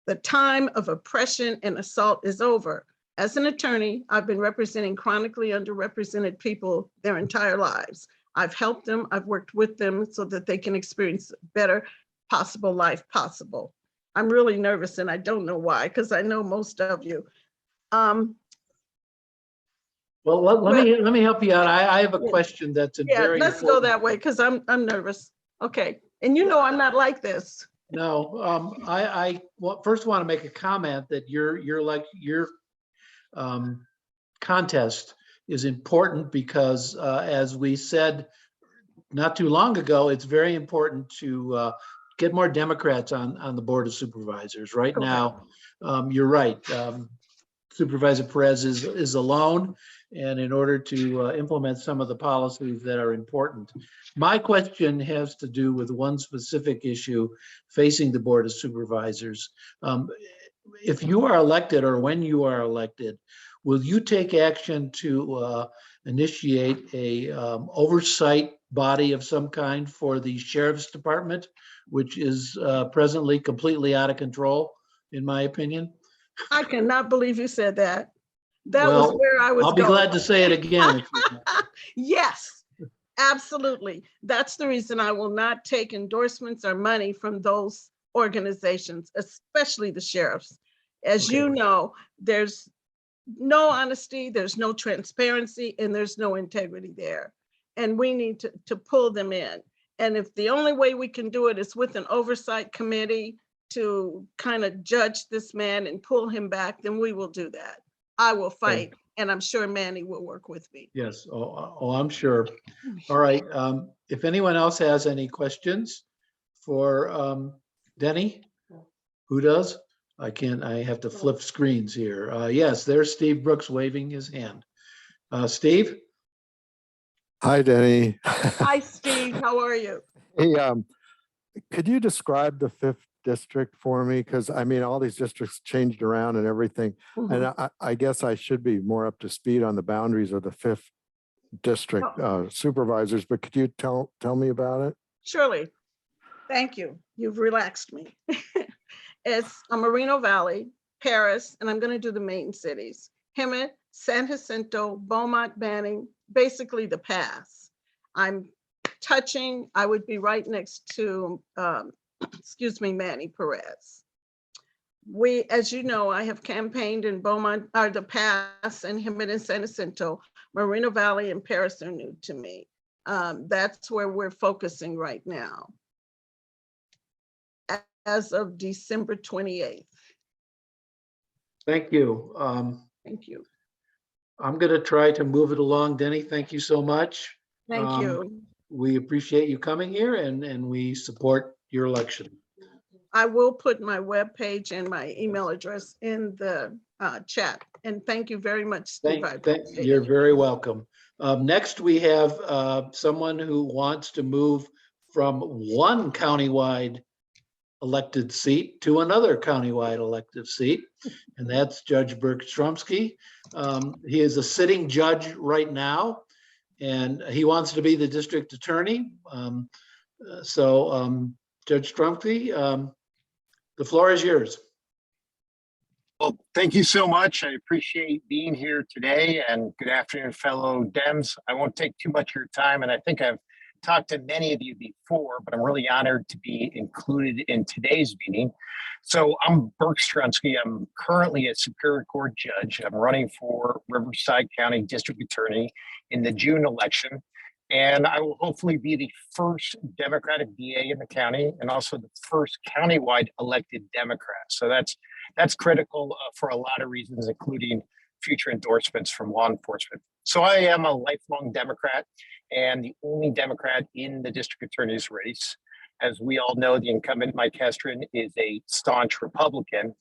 The time of oppression and assault is over. As an attorney, I've been representing chronically underrepresented people their entire lives. I've helped them, I've worked with them so that they can experience better possible life possible. I'm really nervous and I don't know why, because I know most of you. Well, let me help you out. I have a question that's a Yeah, very let's go important. that way because I'm nervous. Okay, and you know I'm not like this. No, I first want to make a comment that your contest is important because as we said not too long ago, it's very important to get more Democrats on the Board of Supervisors. Right now, you're right. Supervisor Perez is alone, and in order to implement some of the policies that are important. My question has to do with one specific issue facing the Board of Supervisors. If you are elected or when you are elected, will you take action to initiate a oversight body of some kind for the Sheriff's Department, which is presently completely out of control, in my opinion? I cannot believe you said that. That Well, was where I was I'll be going. glad to say it again. Yes, absolutely. That's the reason I will not take endorsements or money from those organizations, especially the sheriffs. As you know, there's no honesty, there's no transparency, and there's no integrity there. And we need to pull them in. And if the only way we can do it is with an oversight committee to kind of judge this man and pull him back, then we will do that. I will fight, and I'm sure Manny will work with me. Yes, I'm sure. All right, if anyone else has any questions for Denny, who does? I have to flip screens here. Yes, there's Steve Brooks waving his hand. Steve? Hi, Denny. Hi, Steve, how are you? Hey, could you describe the 5th district for me? Because I mean, all these districts changed around and everything. And I guess I should be more up to speed on the boundaries of the 5th district supervisors, but could you tell me about it? Surely. Thank you. You've relaxed me. It's Moreno Valley, Paris, and I'm going to do the main cities. Hemet, San Jacinto, Beaumont, Banning, basically the pass. I would be right next to, Manny Perez. As you know, I have campaigned in Beaumont, the pass, and Hemet and San Jacinto. Moreno Valley and Paris are new to me. That's where we're focusing right now, as of December 28th. Thank you. Thank you. I'm going to try to move it along. Denny, thank you so much. Thank you. We appreciate you coming here and we support your election. I will put my webpage and my email address in the chat. And thank you very much, Steve. You're very welcome. Next, we have someone who wants to move from one countywide elected seat to another countywide elected seat, and that's Judge Bergstromsky. He is a sitting judge right now, and he wants to be the district attorney. Judge Stromsky, the floor is yours. Well, thank you so much. I appreciate being here today, and good afternoon, fellow Dems. I won't take too much of your time, and I think I've talked to many of you before, but I'm really honored to be included in today's meeting. So I'm Bergstromsky. I'm currently a Superior Court judge. I'm running for Riverside County District Attorney in the June election. And I will hopefully be the first Democratic DA in the county and also the first countywide elected Democrat. So that's critical for a lot of reasons, including future endorsements from law enforcement. So I am a lifelong Democrat and the only Democrat in the district attorney's race. As we all know, the incumbent Mike Hestrin is a staunch Republican.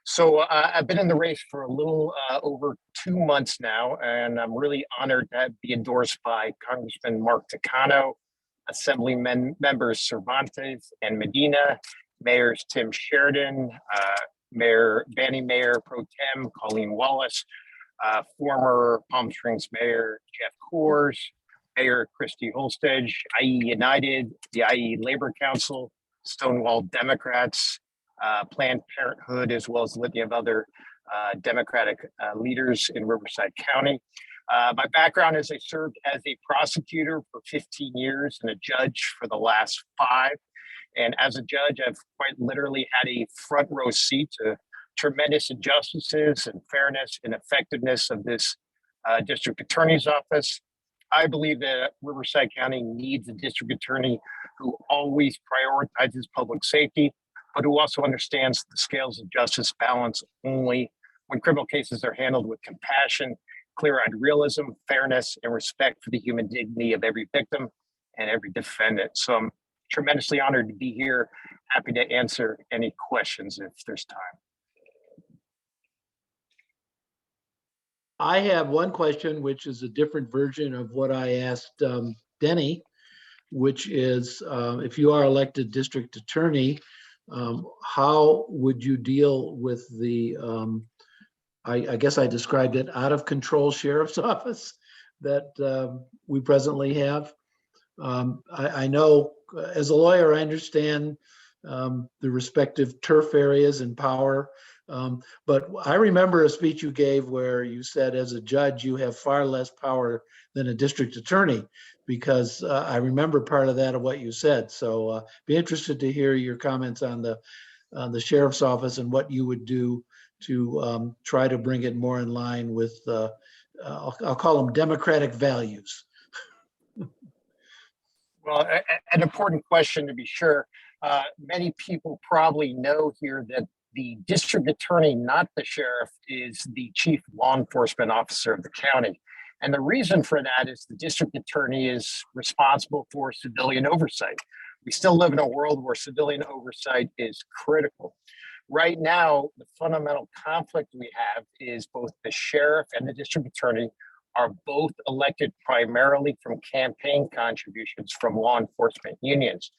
So I've been in the race for a little over 2 months now, and I'm really honored to be endorsed by Congressman Mark Takano, Members Cervantes and Medina, Mayors Tim Sheridan, Mayor Banny Mayor Pro Tem Colleen Wallace, former Palm Springs Mayor Jeff Coors, Mayor Christy Holstage, IE United, the IE Labor Council, Stonewall Democrats, Planned Parenthood, as well as a litany of other Democratic leaders in Riverside County. My background is I served as a prosecutor for 15 years and a judge for the last 5. And as a judge, I've quite literally had a front row seat to tremendous injustices and fairness and effectiveness of this district attorney's office. I believe that Riverside County needs a district attorney who always prioritizes public safety, but who also understands the scales of justice balance only when criminal cases are handled with compassion, clear-eyed realism, fairness, and respect for the human dignity of every victim and every defendant. So I'm tremendously honored to be here. Happy to answer any questions if there's time. I have one question, which is a different version of what I asked Denny, which is if you are elected district attorney, how would you deal with the, I guess I described it, out of control sheriff's office that we presently have? I know as a lawyer, I understand the respective turf areas and power. But I remember a speech you gave where you said as a judge, you have far less power than a district attorney, because I remember part of that of what you said. So be interested to hear your comments on the sheriff's office and what you would do to try to bring it more in line with, I'll call them democratic values. Well, an important question to be sure. Many people probably know here that the district attorney, not the sheriff, is the chief law enforcement officer of the county. And the reason for that is the district attorney is responsible for civilian oversight. We still live in a world where civilian oversight is critical. Right now, the fundamental conflict we have is both the sheriff and the district attorney are both elected primarily from campaign contributions from law enforcement unions.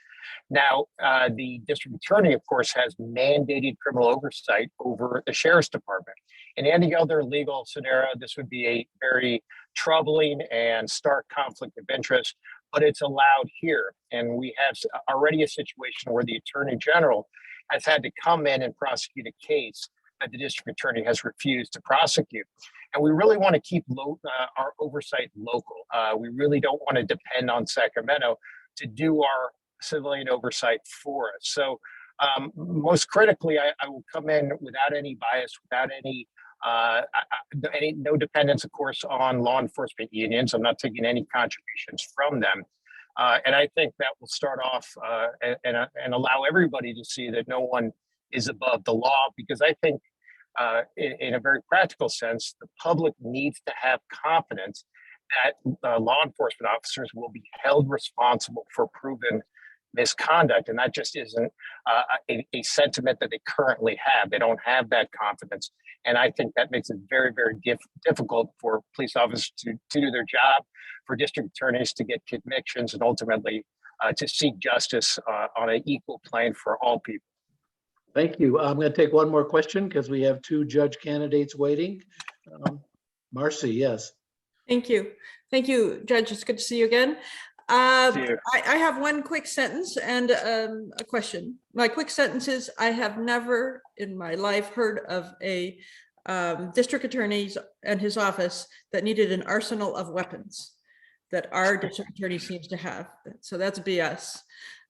Now, the district attorney, of course, has mandated criminal oversight over the sheriff's department. In any other legal scenario, this would be a very troubling and stark conflict of interest, but it's allowed here. And we have already a situation where the attorney general has had to come in and prosecute a case that the district attorney has refused to prosecute. And we really want to keep our oversight local. We really don't want to depend on Sacramento to do our civilian oversight for us. So most critically, I will come in without any bias, without any no dependence, of course, on law enforcement unions. I'm not taking any contributions from them. And I think that will start off and allow everybody to see that no one is above the law, because I think in a very practical sense, the public needs to have confidence that law enforcement officers will be held responsible for proven misconduct. And that just isn't a sentiment that they currently have. They don't have that confidence. And I think that makes it very, very difficult for police officers to do their job, for district attorneys to get convictions, and ultimately to seek justice on an equal plane for all people. Thank you. I'm going to take one more question because we have 2 judge candidates waiting. Marcy, yes. Thank you. Thank you, Judge. It's good to see you again. I have one quick sentence and a question. My quick sentence is, I have never in my life heard of a district attorney and his office that needed an arsenal of weapons that our district attorney seems to have. So that's BS.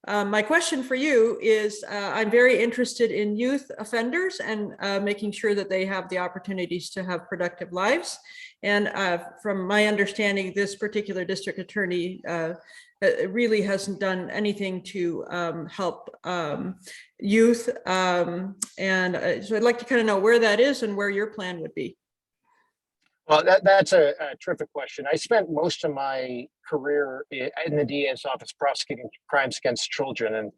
My question for you is, I'm very interested in youth offenders and making sure that they have the opportunities to have productive lives. And from my understanding, this particular district attorney really hasn't done anything to help youth. So I'd like to kind of know where that is and where your plan would be. Well, that's a terrific question. I spent most of my career in the DA's office prosecuting crimes against children. And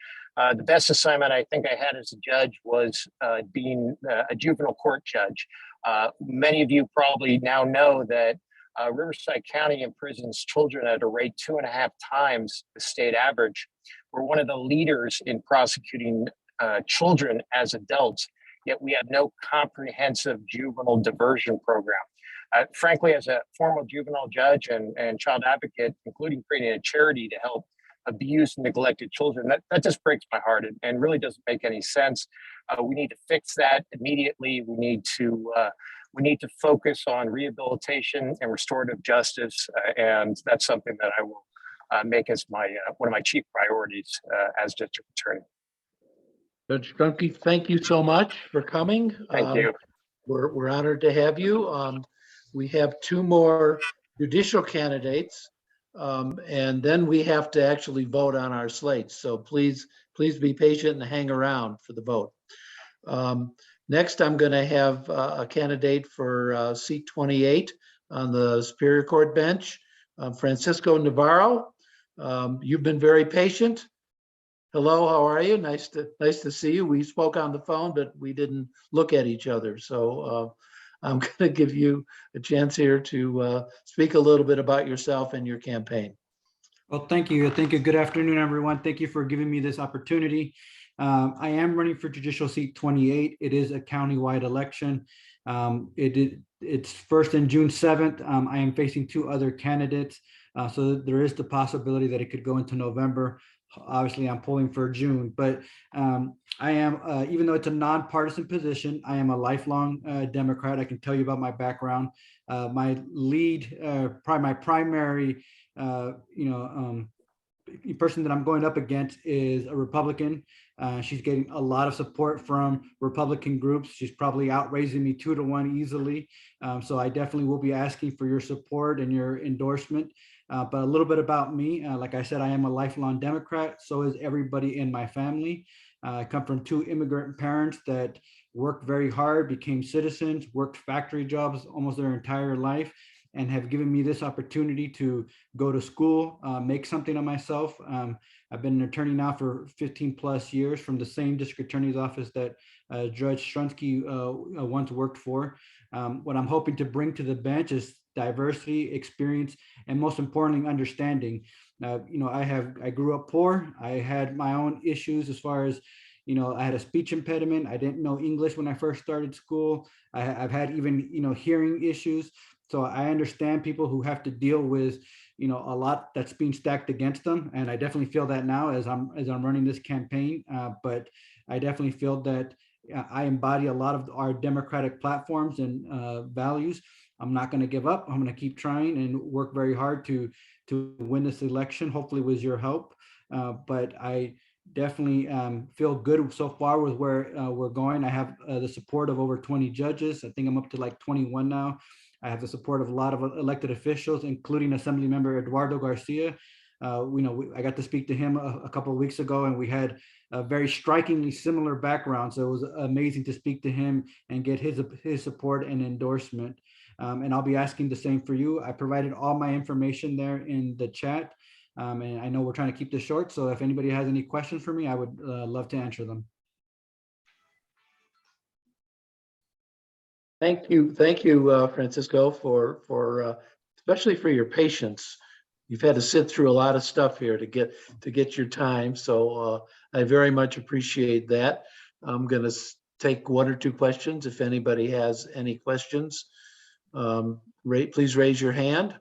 The best assignment I think I had as a judge was being a juvenile court judge. Many of you probably now know that Riverside County imprisons children at a rate 2.5 times the state average. We're one of the leaders in prosecuting children as adults, yet we have no comprehensive juvenile diversion program. Frankly, as a former juvenile judge and child advocate, including creating a charity to help abused and neglected children, that just breaks my heart and really doesn't make any sense. We need to fix that immediately. We need to focus on rehabilitation and restorative justice, and that's something that I will make as my one of my chief priorities as district attorney. Judge Drunke, thank you so much for coming. Thank you. We're honored to have you. We have 2 more judicial candidates, and then we have to actually vote on our slates. So please be patient and hang around for the vote. Next, I'm going to have a candidate for seat 28 on the Superior Court bench, Francisco Navarro. You've been very patient. Hello, how are you? Nice to see you. We spoke on the phone, but we didn't look at each other. So I'm going to give you a chance here to speak a little bit about yourself and your campaign. Well, thank you. Thank you. Good afternoon, everyone. Thank you for giving me this opportunity. I am running for judicial seat 28. It is a countywide election. It's first in June 7th. I am facing 2 other candidates. So there is the possibility that it could go into November. Obviously, I'm polling for June, but I am, even though it's a nonpartisan position, I am a lifelong Democrat. I can tell you about my background. My lead, my primary, person that I'm going up against is a Republican. She's getting a lot of support from Republican groups. She's probably outraising me 2 to 1 easily. So I definitely will be asking for your support and your endorsement. But a little bit about me, like I said, I am a lifelong Democrat. So is everybody in my family. I come from 2 immigrant parents that worked very hard, became citizens, worked factory jobs almost their entire life, and have given me this opportunity to go to school, make something of myself. I've been an attorney now for 15 plus years from the same district attorney's office that Judge Strunsky once worked for. What I'm hoping to bring to the bench is diversity, experience, and most importantly, understanding. I grew up poor. I had my own issues as far as, I had a speech impediment. I didn't know English when I first started school. I've had even, hearing issues. So I understand people who have to deal with, a lot that's being stacked against them. And I definitely feel that now as I'm running this campaign. But I definitely feel that I embody a lot of our democratic platforms and values. I'm not going to give up. I'm going to keep trying and work very hard to win this election, hopefully with your help. But I definitely feel good so far with where we're going. I have the support of over 20 judges. I think I'm up to like 21 now. I have the support of a lot of elected officials, including Assemblymember Eduardo Garcia. I got to speak to him a couple of weeks ago, and we had a very strikingly similar background. So it was amazing to speak to him and get his support and endorsement. And I'll be asking the same for you. I provided all my information there in the chat. And I know we're trying to keep this short. So if anybody has any questions for me, I would love to answer them. Thank you, Francisco, for especially for your patience. You've had to sit through a lot of stuff here to get your time. So I very much appreciate that. I'm going to take 1 or 2 questions if anybody has any questions. Please raise your hand.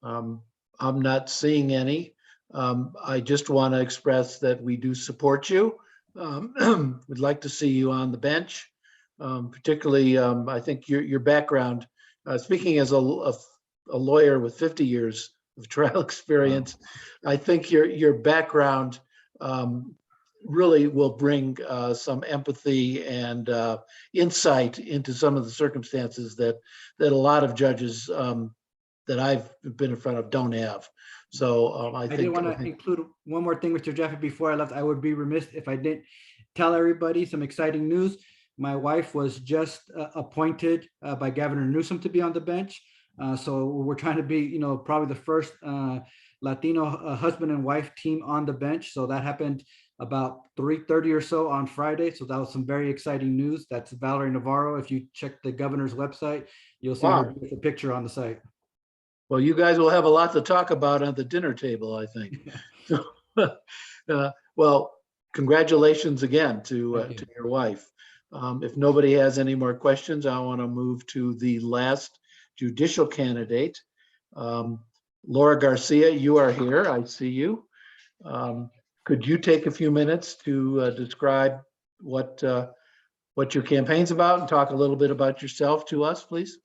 I'm not seeing any. I just want to express that we do support you. We'd like to see you on the bench. Particularly, I think your background, speaking as a lawyer with 50 years of trial experience, I think your background really will bring some empathy and insight into some of the circumstances that a lot of judges that I've been in front of don't have. So I did want to include one more thing, Mr. Jaffe, before I left. I would be remiss if I didn't tell everybody some exciting news. My wife was just appointed by Governor Newsom to be on the bench. So we're trying to be, probably the first Latino husband and wife team on the bench. So that happened about 3:30 or so on Friday. So that was some very exciting news. That's Valerie Navarro. If you check the governor's website, you'll see her Wow. beautiful picture on the site. Well, you guys will have a lot to talk about at the dinner table, I think. So, well, congratulations again to your wife. If nobody has any more questions, I want to move to the last judicial candidate. Laura Garcia, you are here. I see you. Could you take a few minutes to describe what your campaign's about and talk a little bit about yourself to us, please?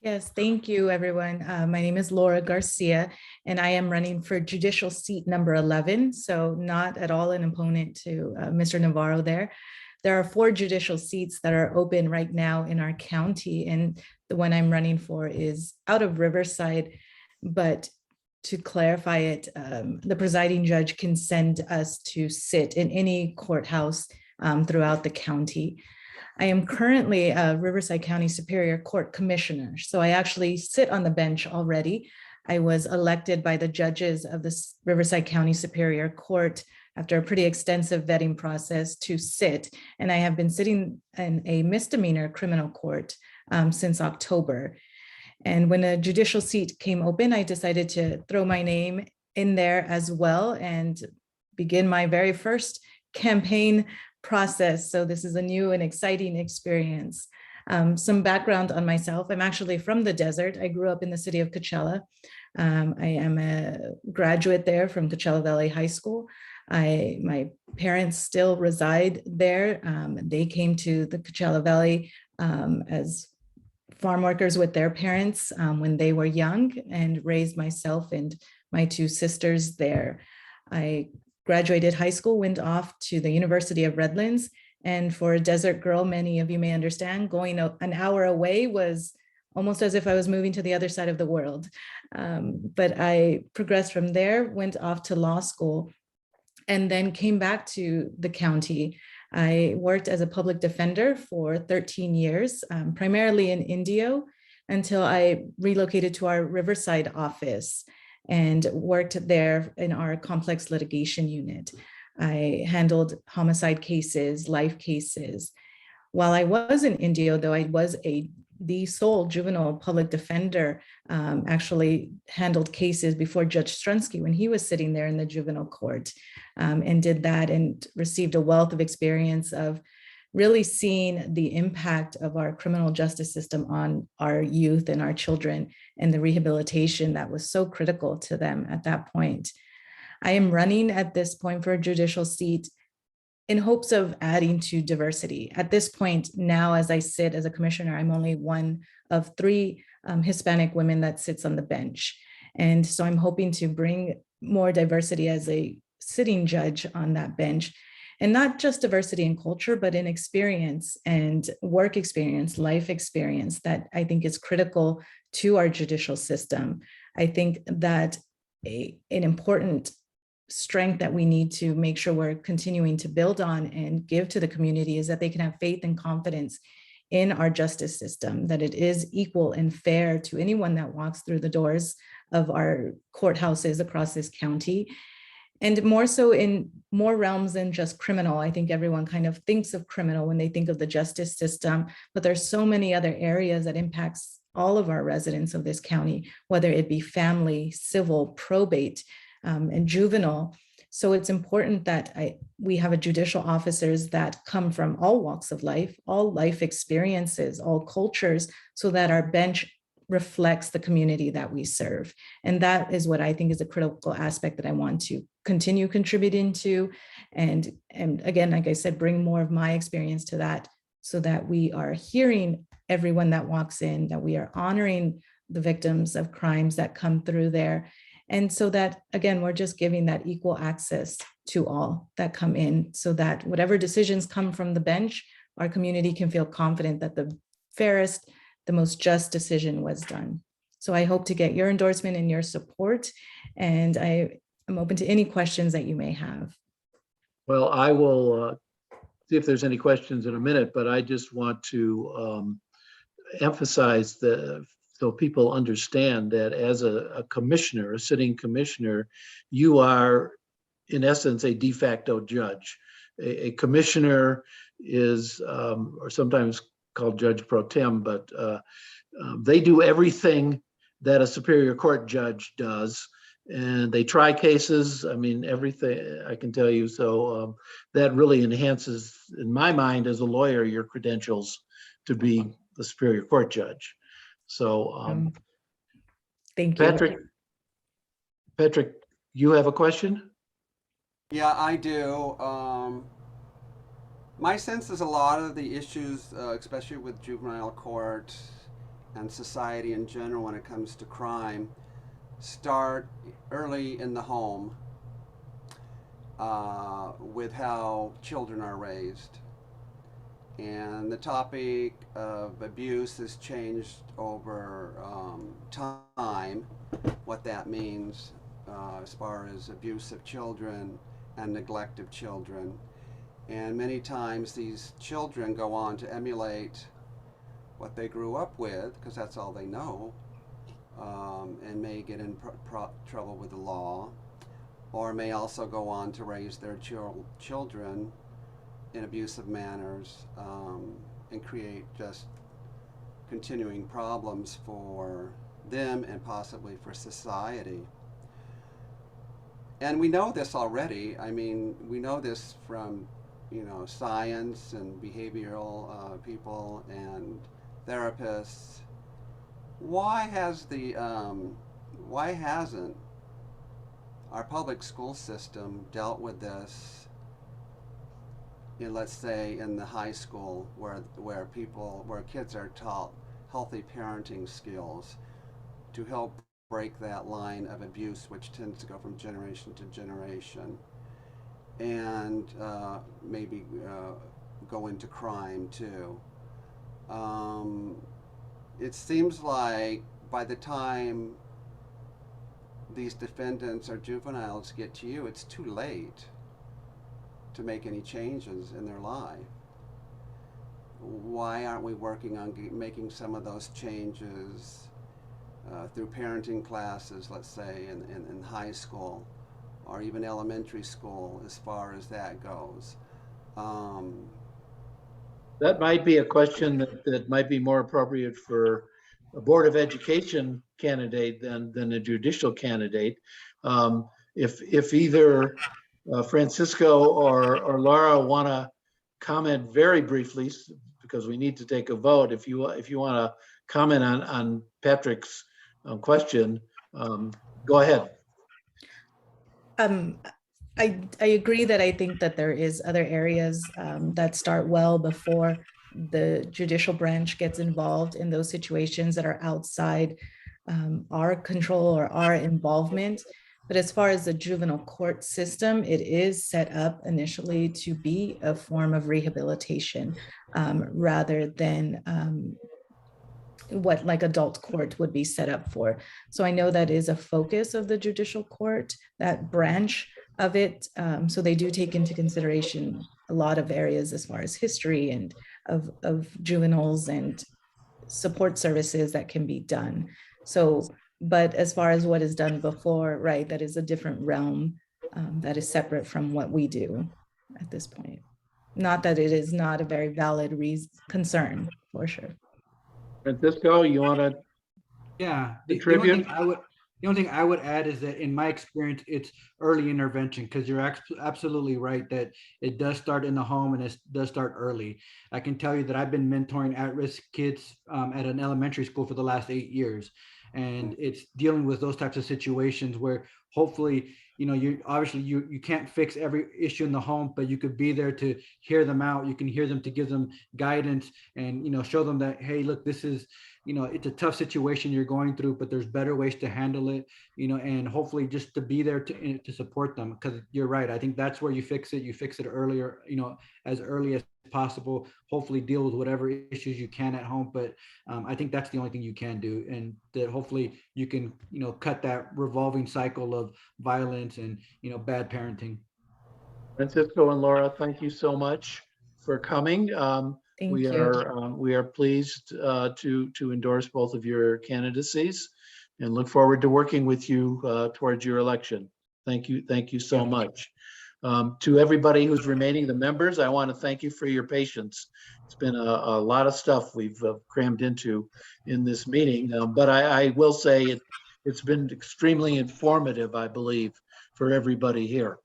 Yes, thank you, everyone. My name is Laura Garcia, and I am running for judicial seat number 11, so not at all an opponent to Mr. Navarro there. There are 4 judicial seats that are open right now in our county, and the one I'm running for is out of Riverside. But to clarify it, the presiding judge can send us to sit in any courthouse throughout the county. I am currently a Riverside County Superior Court Commissioner, so I actually sit on the bench already. I was elected by the judges of the Riverside County Superior Court after a pretty extensive vetting process to sit, and I have been sitting in a misdemeanor criminal court since October. And when a judicial seat came open, I decided to throw my name in there as well and begin my very first campaign process. So this is a new and exciting experience. Some background on myself. I'm actually from the desert. I grew up in the city of Coachella. I am a graduate there from Coachella Valley High School. My parents still reside there. They came to the Coachella Valley as farm workers with their parents when they were young, and raised myself and my 2 sisters there. I graduated high school, went off to the University of Redlands, and for a desert girl, many of you may understand, going an hour away was almost as if I was moving to the other side of the world. But I progressed from there, went off to law school, and then came back to the county. I worked as a public defender for 13 years, primarily in Indio, until I relocated to our Riverside office and worked there in our complex litigation unit. I handled homicide cases, life cases. While I was in Indio, though, I was the sole juvenile public defender, actually handled cases before Judge Strunsky when he was sitting there in the juvenile court, and did that and received a wealth of experience of really seeing the impact of our criminal justice system on our youth and our children, and the rehabilitation that was so critical to them at that point. I am running at this point for a judicial seat in hopes of adding to diversity. At this point now, as I sit as a commissioner, I'm only one of 3 Hispanic women that sits on the bench. And so I'm hoping to bring more diversity as a sitting judge on that bench. And not just diversity in culture, but in experience and work experience, life experience that I think is critical to our judicial system. I think that an important strength that we need to make sure we're continuing to build on and give to the community is that they can have faith and confidence in our justice system, that it is equal and fair to anyone that walks through the doors of our courthouses across this county. And more so in more realms than just criminal. I think everyone kind of thinks of criminal when they think of the justice system, but there's so many other areas that impacts all of our residents of this county, whether it be family, civil, probate, and juvenile. So it's important that we have a judicial officers that come from all walks of life, all life experiences, all cultures, so that our bench reflects the community that we serve. And that is what I think is a critical aspect that I want to continue contributing to. And again, like I said, bring more of my experience to that, so that we are hearing everyone that walks in, that we are honoring the victims of crimes that come through there. And so that, again, we're just giving that equal access to all that come in, so that whatever decisions come from the bench, our community can feel confident that the fairest, the most just decision was done. So I hope to get your endorsement and your support, and I am open to any questions that you may have. Well, I will see if there's any questions in a minute, but I just want to emphasize so people understand that as a commissioner, a sitting commissioner, you are in essence, a de facto judge. A commissioner is, or sometimes called judge pro tem, but they do everything that a superior court judge does. And they try cases, I mean, everything I can tell you. So that really enhances, in my mind, as a lawyer, your credentials to be the superior court judge. So thank you. Patrick, you have a question? Yeah, I do. My sense is a lot of the issues, especially with juvenile court and society in general when it comes to crime, start early in the home with how children are raised. And the topic of abuse has changed over time, what that means as far as abuse of children and neglect of children. And many times these children go on to emulate what they grew up with, because that's all they know, and may get in trouble with the law, or may also go on to raise their children in abusive manners and create just continuing problems for them and possibly for society. And we know this already. I mean, we know this from, you know, science and behavioral people and therapists. Why hasn't our public school system dealt with this in, let's say, in the high school where kids are taught healthy parenting skills to help break that line of abuse, which tends to go from generation to generation, and maybe go into crime too. It seems like by the time these defendants or juveniles get to you, it's too late to make any changes in their life. Why aren't we working on making some of those changes through parenting classes, let's say, in high school or even elementary school, as far as that goes? That might be a question that might be more appropriate for a Board of Education candidate than a judicial candidate. If either Francisco or Laura want to comment very briefly, because we need to take a vote. If you want to comment on Patrick's question, go ahead. I agree that I think that there is other areas that start well before the judicial branch gets involved in those situations that are outside our control or our involvement. But as far as the juvenile court system, it is set up initially to be a form of rehabilitation rather than what like adult court would be set up for. So I know that is a focus of the judicial court, that branch of it. So they do take into consideration a lot of areas as far as history and of juveniles and support services that can be done. So, but as far as what is done before, right, that is a different realm that is separate from what we do at this point. Not that it is not a very valid concern, for sure. Francisco, you want to? Yeah, contribute? The only thing I would add is that in my experience, it's early intervention, because you're absolutely right that it does start in the home and it does start early. I can tell you that I've been mentoring at-risk kids at an elementary school for the last 8 years. And it's dealing with those types of situations where hopefully, you know, you can't fix every issue in the home, but you could be there to hear them out. You can hear them to give them guidance and, you know, show them that, hey, look, this is, you know, it's a tough situation you're going through, but there's better ways to handle it, you know, and hopefully just to be there to support them. Because you're right. I think that's where you fix it. You fix it earlier, you know, as early as possible, hopefully deal with whatever issues you can at home. But I think that's the only thing you can do. And that hopefully you can, you know, cut that revolving cycle of violence and, you know, bad parenting. Francisco and Laura, thank you so much for coming. Thank we you. we are pleased to endorse both of your candidacies and look forward to working with you towards your election. Thank you so much. To everybody who's remaining, the members, I want to thank you for your patience. It's been a lot of stuff we've crammed into in this meeting, but I will say it's been extremely informative, I believe, for everybody here.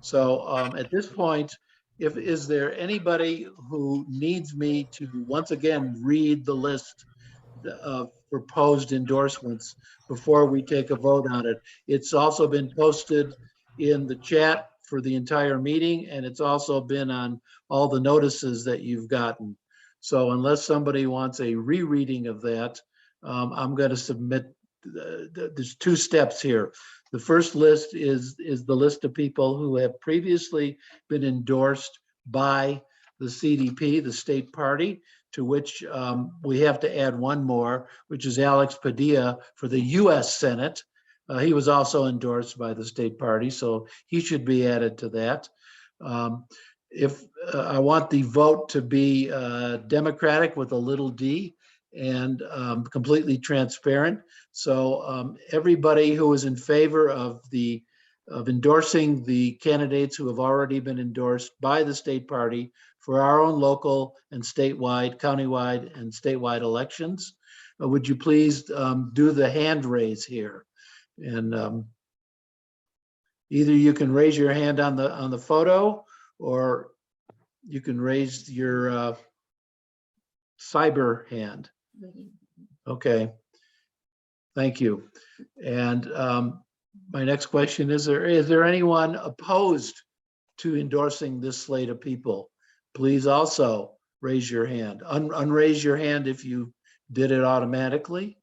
So at this point, is there anybody who needs me to once again read the list of proposed endorsements before we take a vote on it? It's also been posted in the chat for the entire meeting, and it's also been on all the notices that you've gotten. So unless somebody wants a rereading of that, I'm going to submit. There's two steps here. The first list is the list of people who have previously been endorsed by the CDP, the state party, to which we have to add one more, which is Alex Padilla for the US Senate. He was also endorsed by the state party, so he should be added to that. If I want the vote to be Democratic with a little d and completely transparent. So everybody who is in favor of endorsing the candidates who have already been endorsed by the state party for our own local and statewide, countywide and statewide elections, would you please do the hand raise here? And either you can raise your hand on the photo, or you can raise your cyber hand. Okay, thank you. And my next question is there anyone opposed to endorsing this slate of people? Please also raise your hand. Unraise your hand if you did it automatically.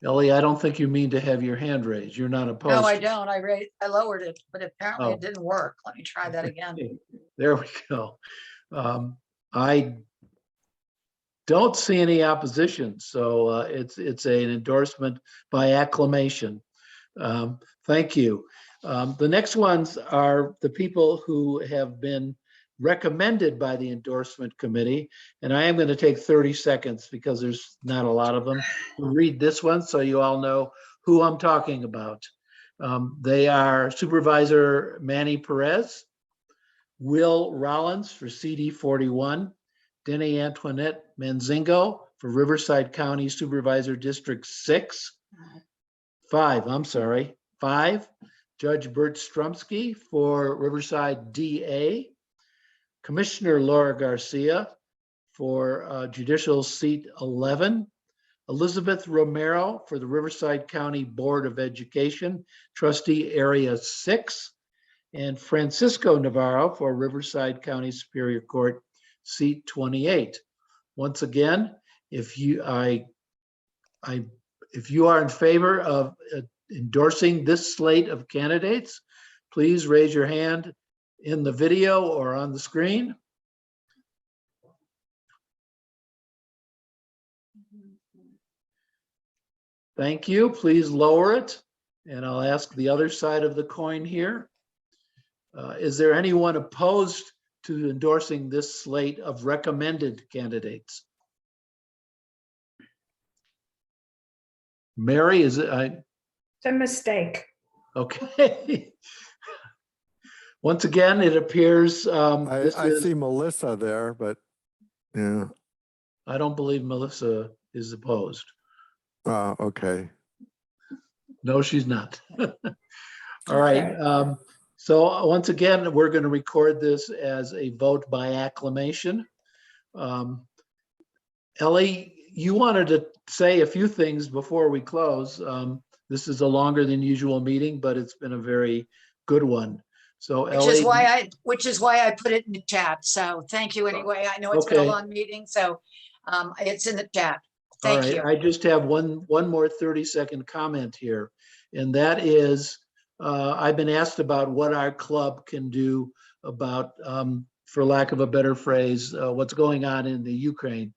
Ellie, I don't think you mean to have your hand raised. You're not opposed. No, I don't. I lowered it, but apparently Oh. it didn't work. Let me try that again. There we go. I don't see any opposition, so it's an endorsement by acclamation. Thank you. The next ones are the people who have been recommended by the endorsement committee, and I am going to take 30 seconds because there's not a lot of them to read this one so you all know who I'm talking about. They are Supervisor Manny Perez, Will Rollins for CD 41, Denny Antoinette Manzingo for Riverside County Supervisor District 5, Judge Bert Strumsky for Riverside DA, Commissioner Laura Garcia for Judicial Seat 11, Elizabeth Romero for the Riverside County Board of Education, Trustee Area 6, and Francisco Navarro for Riverside County Superior Court, Seat 28. Once again, if you are in favor of endorsing this slate of candidates, please raise your hand in the video or on the screen. Thank you. Please lower it. And I'll ask the other side of the coin here. Is there anyone opposed to endorsing this slate of recommended candidates? Mary, is it? It's a mistake. Okay. Once again, it appears I see Melissa there, but yeah. I don't believe Melissa is opposed. Okay. No, she's not. All right. So once again, we're going to record this as a vote by acclamation. Ellie, you wanted to say a few things before we close. This is a longer than usual meeting, but it's been a very good one. So Which Ellie, is why I put it in the chat. So thank you anyway. I know it's been a Okay. long meeting, so it's in the chat. all Thank right, you. I just have one more 30-second comment here, and that is I've been asked about what our club can do about, for lack of a better phrase, what's going on in the Ukraine.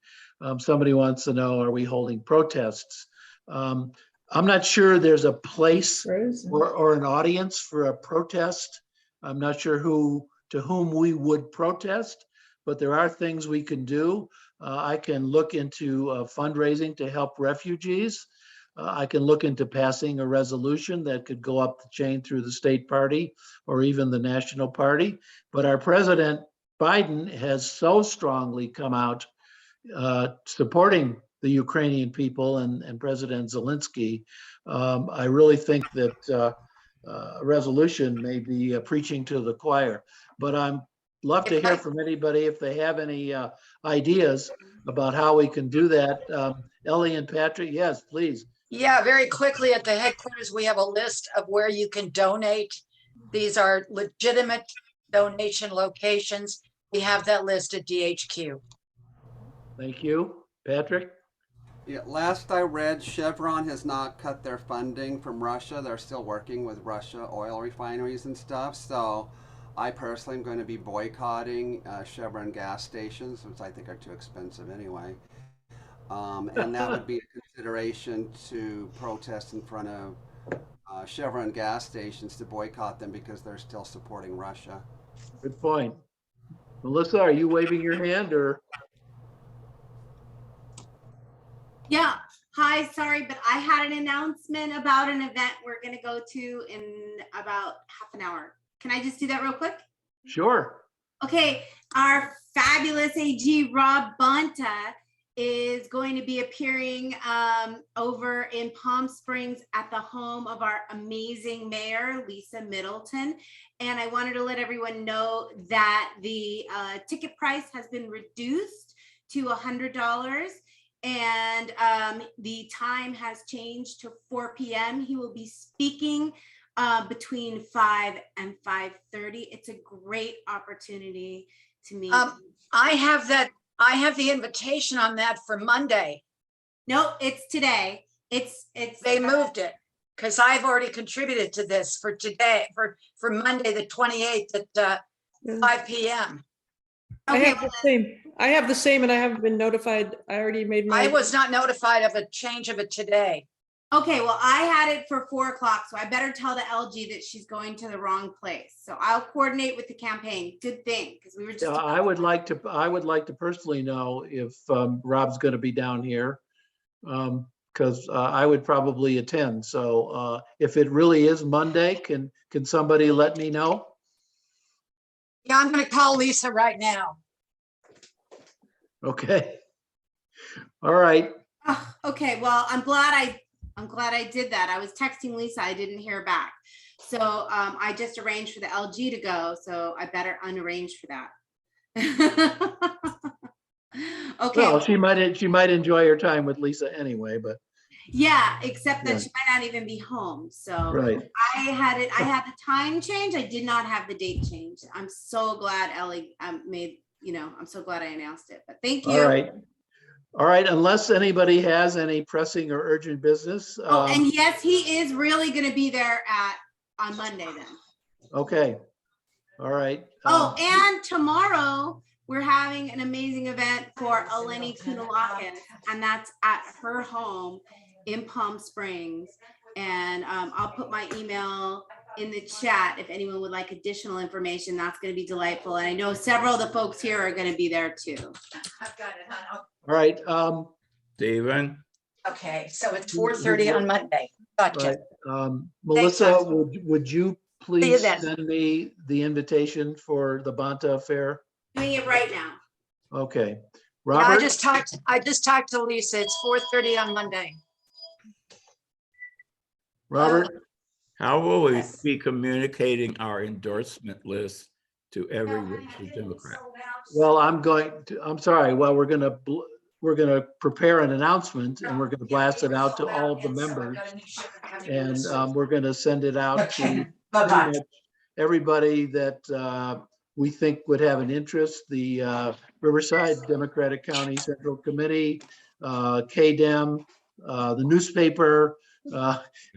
Somebody wants to know, are we holding protests? I'm not sure there's a place or an audience for a protest. I'm not sure to whom we would protest, but there are things we can do. I can look into fundraising to help refugees. I can look into passing a resolution that could go up the chain through the state party or even the national party. But our president, Biden, has so strongly come out supporting the Ukrainian people and President Zelensky. I really think that a resolution may be preaching to the choir, but I'm love to hear from anybody if they have any ideas about how we can do that. Ellie and Patrick, yes, please. Yeah, very quickly at the headquarters, we have a list of where you can donate. These are legitimate donation locations. We have that list at DHQ. Thank you. Patrick? Yeah, last I read, Chevron has not cut their funding from Russia. They're still working with Russia oil refineries and stuff. So I personally am going to be boycotting Chevron gas stations, which I think are too expensive anyway. And that would be a consideration to protest in front of Chevron gas stations to boycott them because they're still supporting Russia. Good point. Melissa, are you waving your hand or? Yeah. Hi, sorry, but I had an announcement about an event we're going to go to in about half an hour. Can I just do that real quick? Sure. Okay. Our fabulous AG Rob Bonta is going to be appearing over in Palm Springs at the home of our amazing mayor, Lisa Middleton. And I wanted to let everyone know that the ticket price has been reduced to $100. And the time has changed to 4 p.m. He will be speaking between 5 and 5:30. It's a great opportunity to meet. I have the invitation on that for Monday. No, it's today. It's They moved it because I've already contributed to this for today, for Monday, the 28th at 5 p.m. I have the same. I have the same, and I haven't been notified. I already made my. I was not notified of a change of it today. Okay, well, I had it for 4 o'clock, so I better tell the LG that she's going to the wrong place. So I'll coordinate with the campaign. Good thing, because we were just. I would like to personally know if Rob's going to be down here, because I would probably attend. So if it really is Monday, can somebody let me know? Yeah, I'm going to call Lisa right now. Okay. All right. Oh, okay, well, I'm glad I did that. I was texting Lisa, I didn't hear back. So I just arranged for the LG to go, so I better unarrange for that. Okay. Well, she might enjoy her time with Lisa anyway, but. Yeah, except that Yeah. she might not even be home. So Right. I had the time change. I did not have the date change. I'm so glad Ellie I'm so glad I announced it, but thank you. All right. All right, unless anybody has any pressing or urgent business. And yes, he is really going to be there on Monday then. Okay. All right. And tomorrow we're having an amazing event for Eleni Kunalakis, and that's at her home in Palm Springs. And I'll put my email in the chat if anyone would like additional information. That's going to be delightful. And I know several of the folks here are going to be there too. I've got it, huh? All right. Stephen? Okay, so it's 4:30 on Monday. Gotcha. Right. Melissa, Thanks, would you please send me the invitation for the Bonta affair? Doing it right now. Okay. Yeah, Robert? I just talked to Lisa. It's 4:30 on Monday. Robert? How will we be communicating our endorsement list to every registered Democrat? Well, I'm sorry. Well, we're gonna prepare an announcement and we're gonna blast it out to all of the members. And we're gonna send it out to pretty much everybody that we think would have an interest. The Riverside Democratic County Central Committee, KDEM, the newspaper,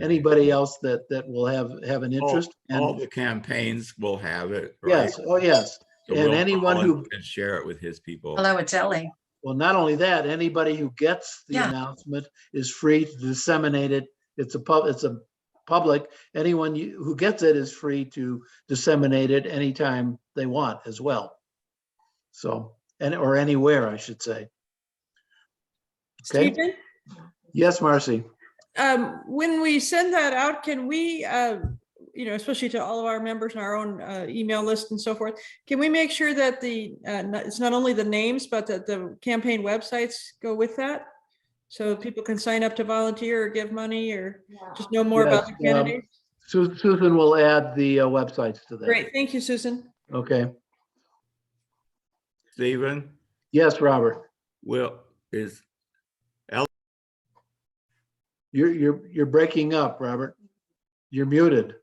anybody else that will have an interest. All the campaigns will have it, right? Yes, oh yes. So And Will anyone who Collins can share it with his people. Hello, it's Ellie. Well, not only that, anybody who gets the announcement is free to disseminate it. It's a public. Anyone who gets it is free to disseminate it anytime they want as well. So, or anywhere, I should say. Okay. Stephen? Yes, Marcy. When we send that out, can we, especially to all of our members and our own email list and so forth, can we make sure that it's not only the names, but that the campaign websites go with that? So people can sign up to volunteer or give money or just know more about the candidates? Susan will add the websites to that. Great, thank you, Susan. Okay. Stephen, Yes, Robert. You're breaking up, Robert. You're muted.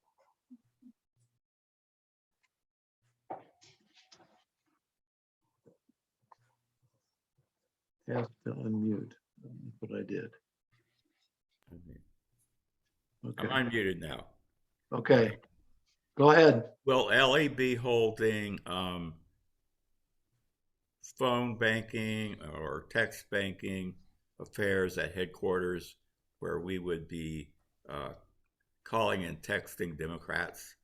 Yeah, to unmute. That's what I did. Okay. I'm unmuted now. Okay. Go ahead. Will Ellie be holding phone banking or text banking affairs at headquarters where we would be calling and texting Democrats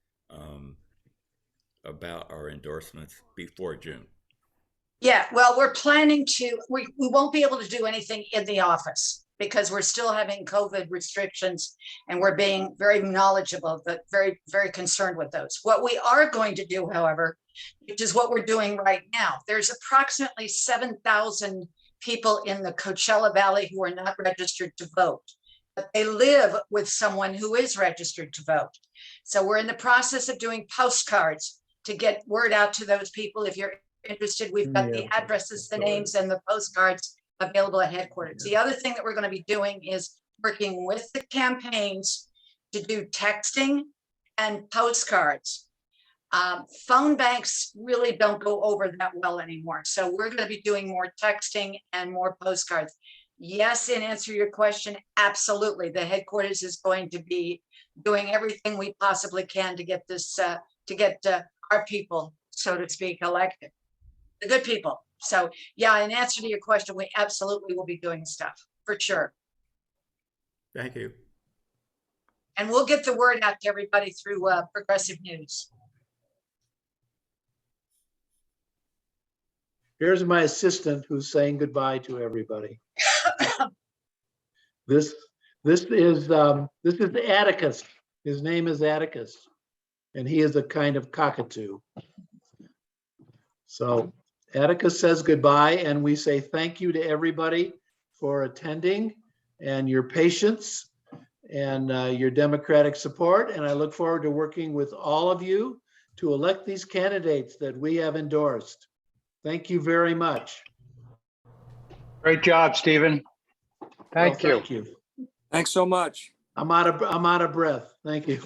about our endorsements before June? Yeah, well, we're planning to, we won't be able to do anything in the office because we're still having COVID restrictions and we're being very knowledgeable, but very, very concerned with those. What we are going to do, however, which is what we're doing right now, there's approximately 7,000 people in the Coachella Valley who are not registered to vote, but they live with someone who is registered to vote. So we're in the process of doing postcards to get word out to those people. If you're interested, we've got the addresses, the names, and the postcards available at headquarters. The other thing that we're going to be doing is working with the campaigns to do texting and postcards. Phone banks really don't go over that well anymore. So we're going to be doing more texting and more postcards. Yes, in answer to your question, absolutely. The headquarters is going to be doing everything we possibly can to get this, our people, so to speak, elected. The good people. So yeah, in answer to your question, we absolutely will be doing stuff for sure. Thank you. And we'll get the word out to everybody through Progressive News. Here's my assistant who's saying goodbye to everybody. This is Atticus. His name is Atticus, and he is a kind of cockatoo. So Atticus says goodbye, and we say thank you to everybody for attending and your patience and your democratic support. And I look forward to working with all of you to elect these candidates that we have endorsed. Thank you very much. Great job, Stephen. Thank you. Thank you. Thanks so much. I'm out of breath. Thank you.